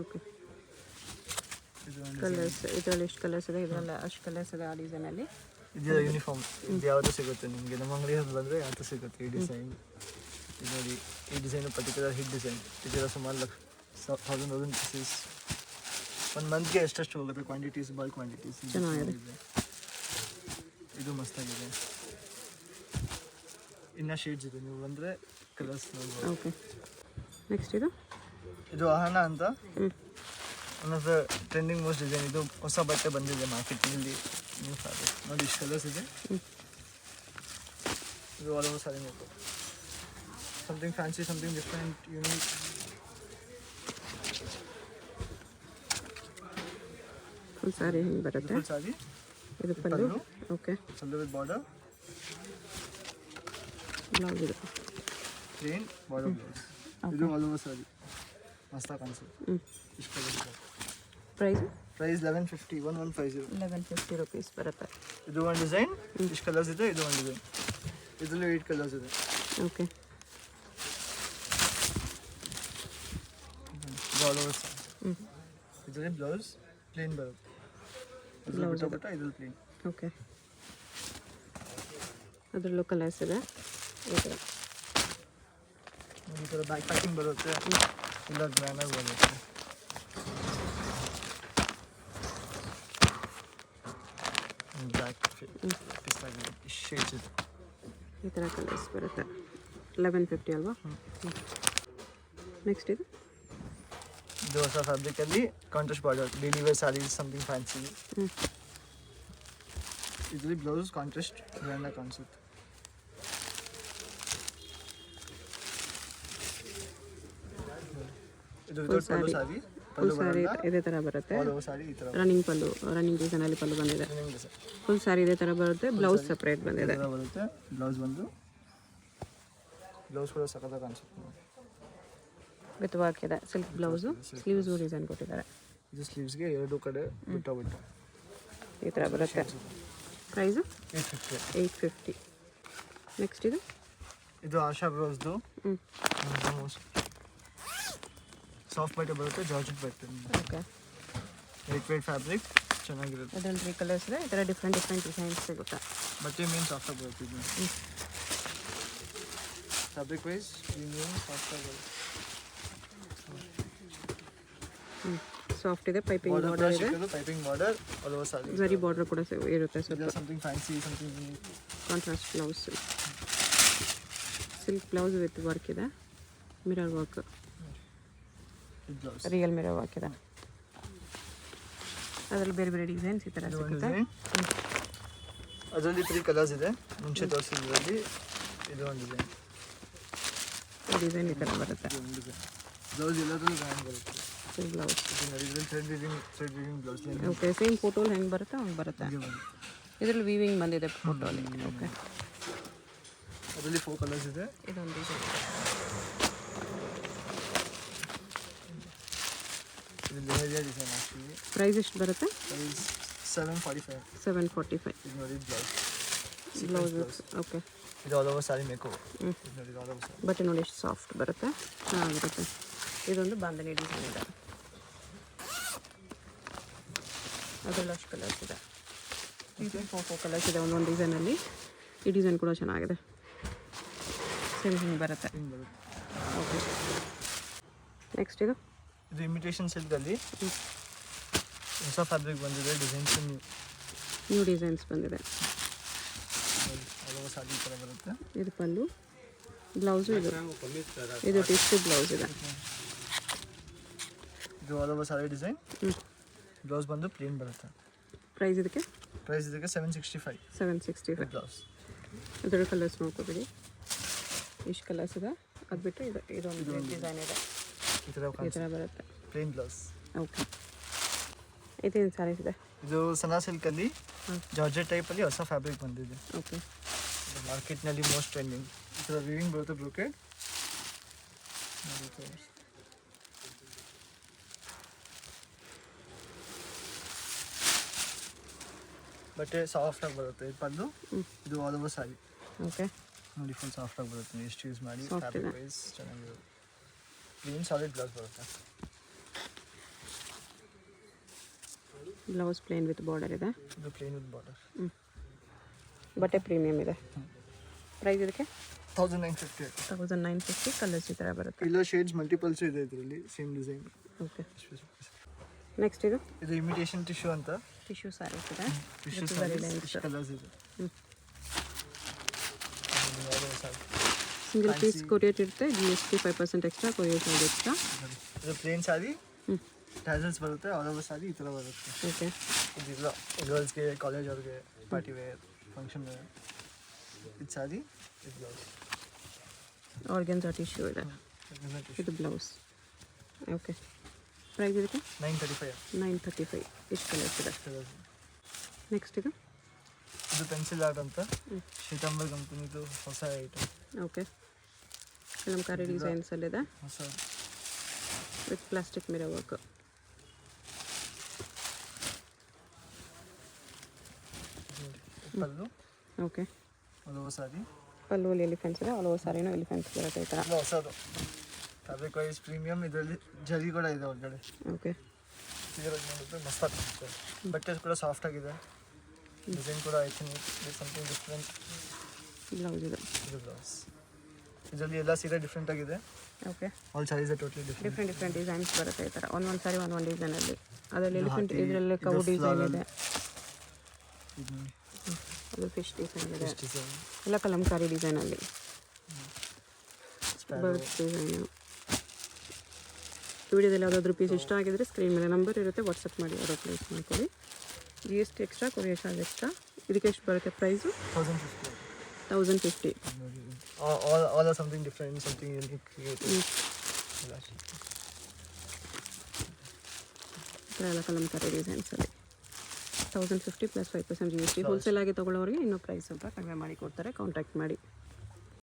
ಓಕೆ. ಇದು ಒಂದು ಕಲರ್ಸ್ ಇದರಲ್ಲಿ ಎಷ್ಟು ಕಲರ್ಸ್ ಇದೆ? ಇದರಲ್ಲಿ ಅಷ್ಟು ಕಲರ್ಸ್ ಇದೆ ಆ ಡಿಸೈನಲ್ಲಿ. ಇದು ಯೂನಿಫಾರ್ಮ್. ಇದು ಯಾವುದು ಸಿಗುತ್ತೆ ನಿಮಗೆ ನಮ್ಮ ಅಂಗಡಿಯಲ್ಲಿ ಬಂದರೆ ಯಾವುದು ಸಿಗುತ್ತೆ. ಈ ಡಿಸೈನ್ ಇದು ನೋಡಿ. ಈ ಡಿಸೈನು ಪರ್ಟಿಕ್ಯುಲರ್ ಹಿಟ್ ಡಿಸೈನ್. ಇದೆಲ್ಲ ಸುಮಾರು 1000 ಪೀಸಸ್. ಒಂದು ಮಂತ್ಗೆ ಎಷ್ಟೆಷ್ಟು ಹೋಗುತ್ತೆ ಕ್ವಾಂಟಿಟೀಸ್, ಬಲ್ಕ್ ಕ್ವಾಂಟಿಟೀಸ್. ಚೆನ್ನಾಗಿದೆ. ಇದು ಮಸ್ತಾಗಿದೆ. ಇನ್ನು ಶೇಡ್ಸ್ ಇದೆ, ನೀವು ಬಂದರೆ ಕಲರ್ಸ್ ನೋಡ್ಬೋದು. ಓಕೆ. ನೆಕ್ಸ್ಟ್ ಇದು ಇದು ಆಹನ ಅಂತ one of the trending most design. ಇದು ಹೊಸ ಬಟ್ಟೆ ಬಂದಿದೆ ಮಾರ್ಕೆಟಲ್ಲಿ. ನ್ಯೂ ಫ್ಯಾಬ್ರಿಕ್ ನೋಡಿ. ಇಷ್ಟು ಕಲರ್ಸ್ ಇದೆ. ಇದು ಆಲ್ ಓವರ್ ಸಾರಿ ಬೇಕು. Something fancy, something different, unique. Full sari ಹಿಂಗೆ ಬರುತ್ತೆ. ಫುಲ್ ಸಾರಿ. ಇದು pallu. Okay. Pallu with border. Blouse ಇದು ಪ್ಲೇನ್ ಬಾರ್ಡರ್ ಬ್ಲೌಸ್. ಇದು ಆಲ್ ಓವರ್ ಸಾರಿ ಮಸ್ತಾಗಿ ಕಾಣಿಸುತ್ತೆ. ಇಷ್ಟು ಕಲರ್ಸ್ ಇದೆ. Price price 1150. 1150. 1150 ರುಪೀಸ್ ಬರುತ್ತೆ. ಇದು ಒಂದು ಡಿಸೈನ್. ಇಷ್ಟು ಕಲರ್ಸ್ ಇದೆ. ಇದು ಒಂದು ಡಿಸೈನ್. ಇದರಲ್ಲಿ 8 ಕಲರ್ಸ್ ಇದೆ. ಓಕೆ. ಇದು ಆಲ್ ಓವರ್ ಸಾರಿ. ಇದರಲ್ಲಿ ಬ್ಲೌಸ್ ಪ್ಲೇನ್ ಬರುತ್ತೆ. ಬ್ಲೌಸ್ ಬಿಟ್ಟ ಇದ್ರಲ್ಲಿ ಪ್ಲೇನ್. ಓಕೆ. ಅದರಲ್ಲೂ ಕಲರ್ಸ್ ಇದೆ. ಈ ಥರ ಈ ಥರ ಬ್ಯಾಕ್ ಪ್ಯಾಕಿಂಗ್ ಬರುತ್ತೆ. ಇಲ್ಲ ಗ್ರ್ಯಾಂಡಾಗಿ ಬರುತ್ತೆ. ಬ್ಲ್ಯಾಕ್ ಪಿಸ್ತಾಗಿದೆ. ಇಷ್ಟು ಶೇಡ್ಸ್ ಇದೆ. ಈ ಥರ ಕಲರ್ಸ್ ಬರುತ್ತೆ. 1150 ಅಲ್ವಾ? ನೆಕ್ಸ್ಟ್ ಇದು ಇದು ಹೊಸ ಫ್ಯಾಬ್ರಿಕಲ್ಲಿ contrast border. Daily wear saris, something fancy. ಇದರಲ್ಲಿ ಬ್ಲೌಸ್ ಕಾಂಟ್ರಾಸ್ಟ್ ಗ್ರ್ಯಾಂಡಾಗಿ ಕಾಣಿಸುತ್ತೆ. ಇದು ವಿತೌಟ್ ಪಲ್ಲು ಸಾರಿ. ಫುಲ್ ಸ್ಯಾರಿ ಇದೇ ಥರ ಬರುತ್ತೆ. ಆಲ್ ಓವರ್ ಸಾರಿ ಈ ಥರ ರನ್ನಿಂಗ್ ಪಲ್ಲು, ರನ್ನಿಂಗ್ ಡಿಸೈನಲ್ಲಿ ಪಲ್ಲು ಬಂದಿದೆ. ಫುಲ್ ಸ್ಯಾರಿ ಇದೇ ಥರ ಬರುತ್ತೆ. ಬ್ಲೌಸ್ ಸಪ್ರೇಟ್ ಬಂದಿದೆ. ಬರುತ್ತೆ. ಬ್ಲೌಸ್ ಬಂದು ಬ್ಲೌಸ್ ಕೂಡ ಸಖತ್ತಾಗಿ ಕಾಣಿಸುತ್ತೆ. ವಿತ್ ವರ್ಕ್ ಇದೆ. ಸಿಲ್ಕ್ ಬ್ಲೌಸು, ಸ್ಲೀವ್ಸ್ಗೂ ಡಿಸೈನ್ ಕೊಟ್ಟಿದ್ದಾರೆ. ಇದು ಸ್ಲೀವ್ಸ್ಗೆ 2 ಕಡೆ ಬಿಟ್ಟು ಈ ಥರ ಬರುತ್ತೆ. ಪ್ರೈಸು 850. 850. ನೆಕ್ಸ್ಟ್ ಇದು ಇದು ಆಶಾ ಬ್ಲೌಸ್ದು ಸಾಫ್ಟ್ ಬಟ್ಟೆ ಬರುತ್ತೆ. ಜಾರ್ಜೆಟ್ ಬಟ್ಟೆ. ಓಕೆ. ಲೈಟ್ ವೇಟ್ ಫ್ಯಾಬ್ರಿಕ್ ಚೆನ್ನಾಗಿರುತ್ತೆ. ಇದರಲ್ಲಿ 3 ಕಲರ್ಸ್ ಇದೆ. ಈ ಥರ ಡಿಫ್ರೆಂಟ್ ಡಿಸೈನ್ಸ್ ಸಿಗುತ್ತೆ. ಬಟ್ಟೆ ಮೇನ್ ಸಾಫ್ಟಾಗಿ ಬರುತ್ತೆ. ಇದು ಫ್ಯಾಬ್ರಿಕ್ ವೈಸ್ ಪ್ರೀಮಿಯಮ್ ಸಾಫ್ಟಾಗಿ ಬರುತ್ತೆ. ಸಾಫ್ಟ್ ಇದೆ. ಪೈಪಿಂಗ್ ಬಾರ್ಡರ್ ಇದೆ. Piping border all over sari. Zari border ಕೂಡ ಇರುತ್ತೆ. ಸ್ವಲ್ಪ something fancy, something contrast blouse. Silk blouse with work ಇದೆ. Mirror work, blouse. Real mirror work ಇದೆ. ಅದರಲ್ಲಿ ಬೇರೆ ಬೇರೆ ಡಿಸೈನ್ಸ್ ಈ ಥರ ಸಿಗುತ್ತೆ. ಅದರಲ್ಲಿ 3 ಕಲರ್ಸ್ ಇದೆ. ಮುಂಚೆ ತೋರಿಸಿದ್ರಲ್ಲಿ ಇದು ಒಂದು ಡಿಸೈನ್. ಈ ಡಿಸೈನ್ ಈ ಥರ ಬರುತ್ತೆ. ಬ್ಲೌಸ್ ಎಲ್ಲದರಲ್ಲೂ ಗ್ರ್ಯಾಂಡ್ ಬರುತ್ತೆ. Full blouse. ಇದರಲ್ಲಿ thread weaving blouse. Okay. Same ಫೋಟೋಲ್ಲಿ ಹೆಂಗೆ ಬರುತ್ತೆ ಹಂಗೆ ಬರುತ್ತೆ. ಇದರಲ್ಲಿ ವೀವಿಂಗ್ ಬಂದಿದೆ ಫೋಟೋಲಿ. ಓಕೆ. ಅದರಲ್ಲಿ 4 ಕಲರ್ಸ್ ಇದೆ. ಇದೊಂದು ಡಿಸೈನ್. ಇದು ಲೆಹರಿಯಾ ಡಿಸೈನ್ ಆ್ಯಕ್ಚುಲಿ. ಪ್ರೈಸ್ ಎಷ್ಟು ಬರುತ್ತೆ? ಪ್ರೈಸ್ 745. 745. ಇದು ನೋಡಿ ಬ್ಲೌಸ್. ಬ್ಲೌಸ್. ಓಕೆ. ಇದು ಆಲ್ ಓವರ್ ಸಾರಿ ಮೇಕೋ. ಇದು ನೋಡಿ ಆಲ್ ಓವರ್ ಸಾರಿ. ಬಟ್ಟೆ ನೋಡಿ ಎಷ್ಟು ಸಾಫ್ಟ್ ಬರುತ್ತೆ. ಚೆನ್ನಾಗಿರುತ್ತೆ. ಇದೊಂದು ಬಾಂಧನಿ ಡಿಸೈನ್ ಇದೆ. ಅದರಲ್ಲಿ ಅಷ್ಟು ಕಲರ್ಸ್ ಇದೆ. ಇದು 4 ಕಲರ್ಸ್ ಇದೆ ಒಂದೊಂದು ಡಿಸೈನಲ್ಲಿ. ಈ ಡಿಸೈನ್ ಕೂಡ ಚೆನ್ನಾಗಿದೆ. ಸರಿ ಹಿಂಗೆ ಬರುತ್ತೆ. ಹಿಂಗೆ ಬರುತ್ತೆ. ಓಕೆ. ನೆಕ್ಸ್ಟ್ ಇದು ಇದು ಇಮಿಟೇಷನ್ ಸಿಲ್ಕಲ್ಲಿ ಹೊಸ ಫ್ಯಾಬ್ರಿಕ್ ಬಂದಿದೆ. ಡಿಸೈನ್ಸ್ ನ್ಯೂ ಡಿಸೈನ್ಸ್ ಬಂದಿದೆ. ಆಲ್ ಓವರ್ ಸಾರಿ ಈ ಥರ ಬರುತ್ತೆ. ಇದು ಪಲ್ಲು. ಬ್ಲೌಸು ಇದು ಟಿಶ್ಯೂ ಬ್ಲೌಸ್ ಇದೆ. ಇದು ಆಲ್ ಓವರ್ ಸಾರಿ ಡಿಸೈನ್. ಬ್ಲೌಸ್ ಬಂದು ಪ್ಲೇನ್ ಬರುತ್ತೆ. ಪ್ರೈಸ್ ಇದಕ್ಕೆ ಪ್ರೈಸ್ ಇದಕ್ಕೆ 765. 765. ಬ್ಲೌಸ್ ಇದರ ಕಲರ್ಸ್ ನೋಡ್ಕೋಬೇಡಿ, ಇಷ್ಟು ಕಲರ್ಸ್ ಇದೆ. ಅದು ಬಿಟ್ಟು ಇದೊಂದು ಡಿಸೈನ್ ಇದೆ, ಈ ಥರ ಈ ಥರ ಬರುತ್ತೆ. Plain blouse. ಓಕೆ, ಇದೇನು ಸ್ಯಾರೀಸ್ ಇದೆ? ಇದು ಸನಾ ಸಿಲ್ಕಲ್ಲಿ ಜಾರ್ಜೆಟ್ ಟೈಪಲ್ಲಿ ಹೊಸ ಫ್ಯಾಬ್ರಿಕ್ ಬಂದಿದೆ. ಓಕೆ, ಮಾರ್ಕೆಟ್ನಲ್ಲಿ ಮೋಸ್ಟ್ ಟ್ರೆಂಡಿಂಗ್. ಈ ಥರ ವಿವಿಂಗ್ ಬರುತ್ತೆ ಬ್ರೊಕೆಡ್. ಬಟ್ಟೆ ಸಾಫ್ಟಾಗಿ ಬರುತ್ತೆ. ಇದು ಬಂದು ಇದು ಆಲ್ ಓವರ್ ಸಾರಿ. ಓಕೆ, ನೋಡಿ ಫುಲ್ ಸಾಫ್ಟಾಗಿ ಬರುತ್ತೆ. ನೀವು ಎಷ್ಟು ಯೂಸ್ ಮಾಡಿ Soft ಫ್ಯಾಬ್ರಿಕ್ ಇದೆ. ವೈಸ್ ಚೆನ್ನಾಗಿರುತ್ತೆ. ಪ್ಲೇನ್ ಸಾಲಿಡ್ ಬ್ಲೌಸ್ ಬರುತ್ತೆ. ಬ್ಲೌಸ್ ಪ್ಲೇನ್ ವಿತ್ ಬಾರ್ಡರ್ ಇದೆ. ಇದು ಪ್ಲೇನ್ ವಿತ್ ಬಾರ್ಡರ್. ಬಟ್ಟೆ ಪ್ರೀಮಿಯಮ್ ಇದೆ. ಪ್ರೈಸ್ ಇದಕ್ಕೆ 1950. 1950. ಕಲರ್ಸ್ ಈ ಥರ ಬರುತ್ತೆ. ಇಲ್ಲೋ ಶೇಡ್ಸ್ ಮಲ್ಟಿಪಲ್ಸ್ ಇದೆ ಇದರಲ್ಲಿ, ಸೇಮ್ ಡಿಸೈನ್. ಓಕೆ, ನೆಕ್ಸ್ಟ್ ಇದು ಇದು ಇಮಿಟೇಷನ್ ಟಿಶ್ಯೂ ಅಂತ. ಟಿಶ್ಯೂ ಸ್ಯಾರೀಸ್ ಇದೆ. ಟಿಶ್ಯೂ With ಸ್ಯಾರೀಸ್ very ಇಷ್ಟು ಕಲರ್ಸ್ ಇದೆ. ಸಿಂಗಲ್ ಪೀಸ್ ಕೊರಿಯರ್ ಇರುತ್ತೆ. GST 5% extra, courier charge extra. ಇದು ಪ್ಲೇನ್ ಸ್ಯಾರಿ, ಟ್ಯಾಸಲ್ಸ್ ಬರುತ್ತೆ. ಆಲ್ ಓವರ್ ಸ್ಯಾರಿ ಈ ಥರ ಬರುತ್ತೆ. ಓಕೆ, ಇದಿಲ್ಲ ಗರ್ಲ್ಸ್ಗೆ, ಕಾಲೇಜ್ ಅವ್ರಿಗೆ, ಪಾರ್ಟಿ ವೇರ್, ಫಂಕ್ಷನ್ ವೇರ್. ಇದು ಸ್ಯಾರಿ, ಇದು ಬ್ಲೌಸ್. ಆರ್ಗೆನ್ಸಾ ಟಿಶ್ಯೂ ಇದೆ. ಇದು ಬ್ಲೌಸ್. ಓಕೆ, ಪ್ರೈಸ್ ಇದಕ್ಕೆ 935. 935. ಇಷ್ಟು ಕಲರ್ಸ್ ಇದೆ. ನೆಕ್ಸ್ಟ್ ಇದು ಇದು ಪೆನ್ಸಿಲ್ ಆರ್ಟ್ ಅಂತ ಶ್ವೇತಾಂಬರ್ ಕಂಪನಿದು ಹೊಸ ಐಟಮ್. ಓಕೆ, ಕಲಂಕಾರಿ ಡಿಸೈನ್ಸಲ್ಲಿದೆ ಹೊಸ with plastic mirror work. Pallu. Okay, ಅದು ಹೊಸ ಸಾರಿ. ಪಲ್ಲುವಲ್ಲಿ ಎಲಿಫೆಂಟ್ಸ್ ಇದೆ. ಆಲ್ ಓವರ್ ಸಾರಿನೂ ಎಲಿಫೆಂಟ್ಸ್ ಬರುತ್ತೆ ಈ ಥರ. ಇದು ಹೊಸದು ಫ್ಯಾಬ್ರಿಕ್ ವೈಸ್ ಪ್ರೀಮಿಯಮ್. ಇದರಲ್ಲಿ ಜರಿ ಕೂಡ ಇದೆ ಒಳಗಡೆ. ಓಕೆ, ಇದರಲ್ಲಿ ನೋಡಿದ್ರೆ ಮಸ್ತ್ ಆಗ್ತದೆ. ಬಟ್ಟೆ ಕೂಡ ಸಾಫ್ಟ್ ಆಗಿದೆ. ಡಿಸೈನ್ ಕೂಡ I think something different. Blouse ಇದೆ. ಇದು ಬ್ಲೌಸ್. ಇದರಲ್ಲಿ ಎಲ್ಲ ಸೀರೆ ಡಿಫ್ರೆಂಟ್ ಆಗಿದೆ. Okay, all saris totally different. Different designs ಬರುತ್ತೆ ಈ ಥರ. ಒಂದೊಂದು ಸಾರಿ ಒಂದೊಂದು ಡಿಸೈನಲ್ಲಿ. ಅದರಲ್ಲಿ ಎಲಿಫೆಂಟ್, ಇದರಲ್ಲಿ ಕೌ ಡಿಸೈನ್ ಇದೆ. ಅದು ಫಿಶ್ ಡಿಸೈನ್ ಇದೆ. ಎಲ್ಲ ಕಲಂಕಾರಿ ಡಿಸೈನಲ್ಲಿ. Birds design. ವಿಡಿಯೋದಲ್ಲಿ ಯಾವುದಾದ್ರೂ ಪೀಸ್ ಇಷ್ಟ ಆಗಿದ್ರೆ ಸ್ಕ್ರೀನ್ ಮೇಲೆ ನಂಬರ್ ಇರುತ್ತೆ, ವಾಟ್ಸಪ್ ಮಾಡಿ ಆರ್ಡರ್ ಪ್ಲೇಸ್ ಮಾಡ್ಕೊಳ್ಳಿ. GST extra, courier charge extra. ಇದಕ್ಕೆ ಎಷ್ಟು ಬರುತ್ತೆ price? 1050. 1050. All are something different, something unique, creative. ಎಲ್ಲ ಕಲಂಕಾರಿ ಡಿಸೈನ್ಸಲ್ಲಿ 1050 + 5% GST. ಹೋಲ್ಸೇಲ್ ಆಗಿ ತೊಗೊಳ್ಳೋರಿಗೆ ಇನ್ನೂ ಪ್ರೈಸ್ ಸ್ವಲ್ಪ ಕಡಿಮೆ ಮಾಡಿ ಕೊಡ್ತಾರೆ. ಕಾಂಟ್ಯಾಕ್ಟ್ ಮಾಡಿ.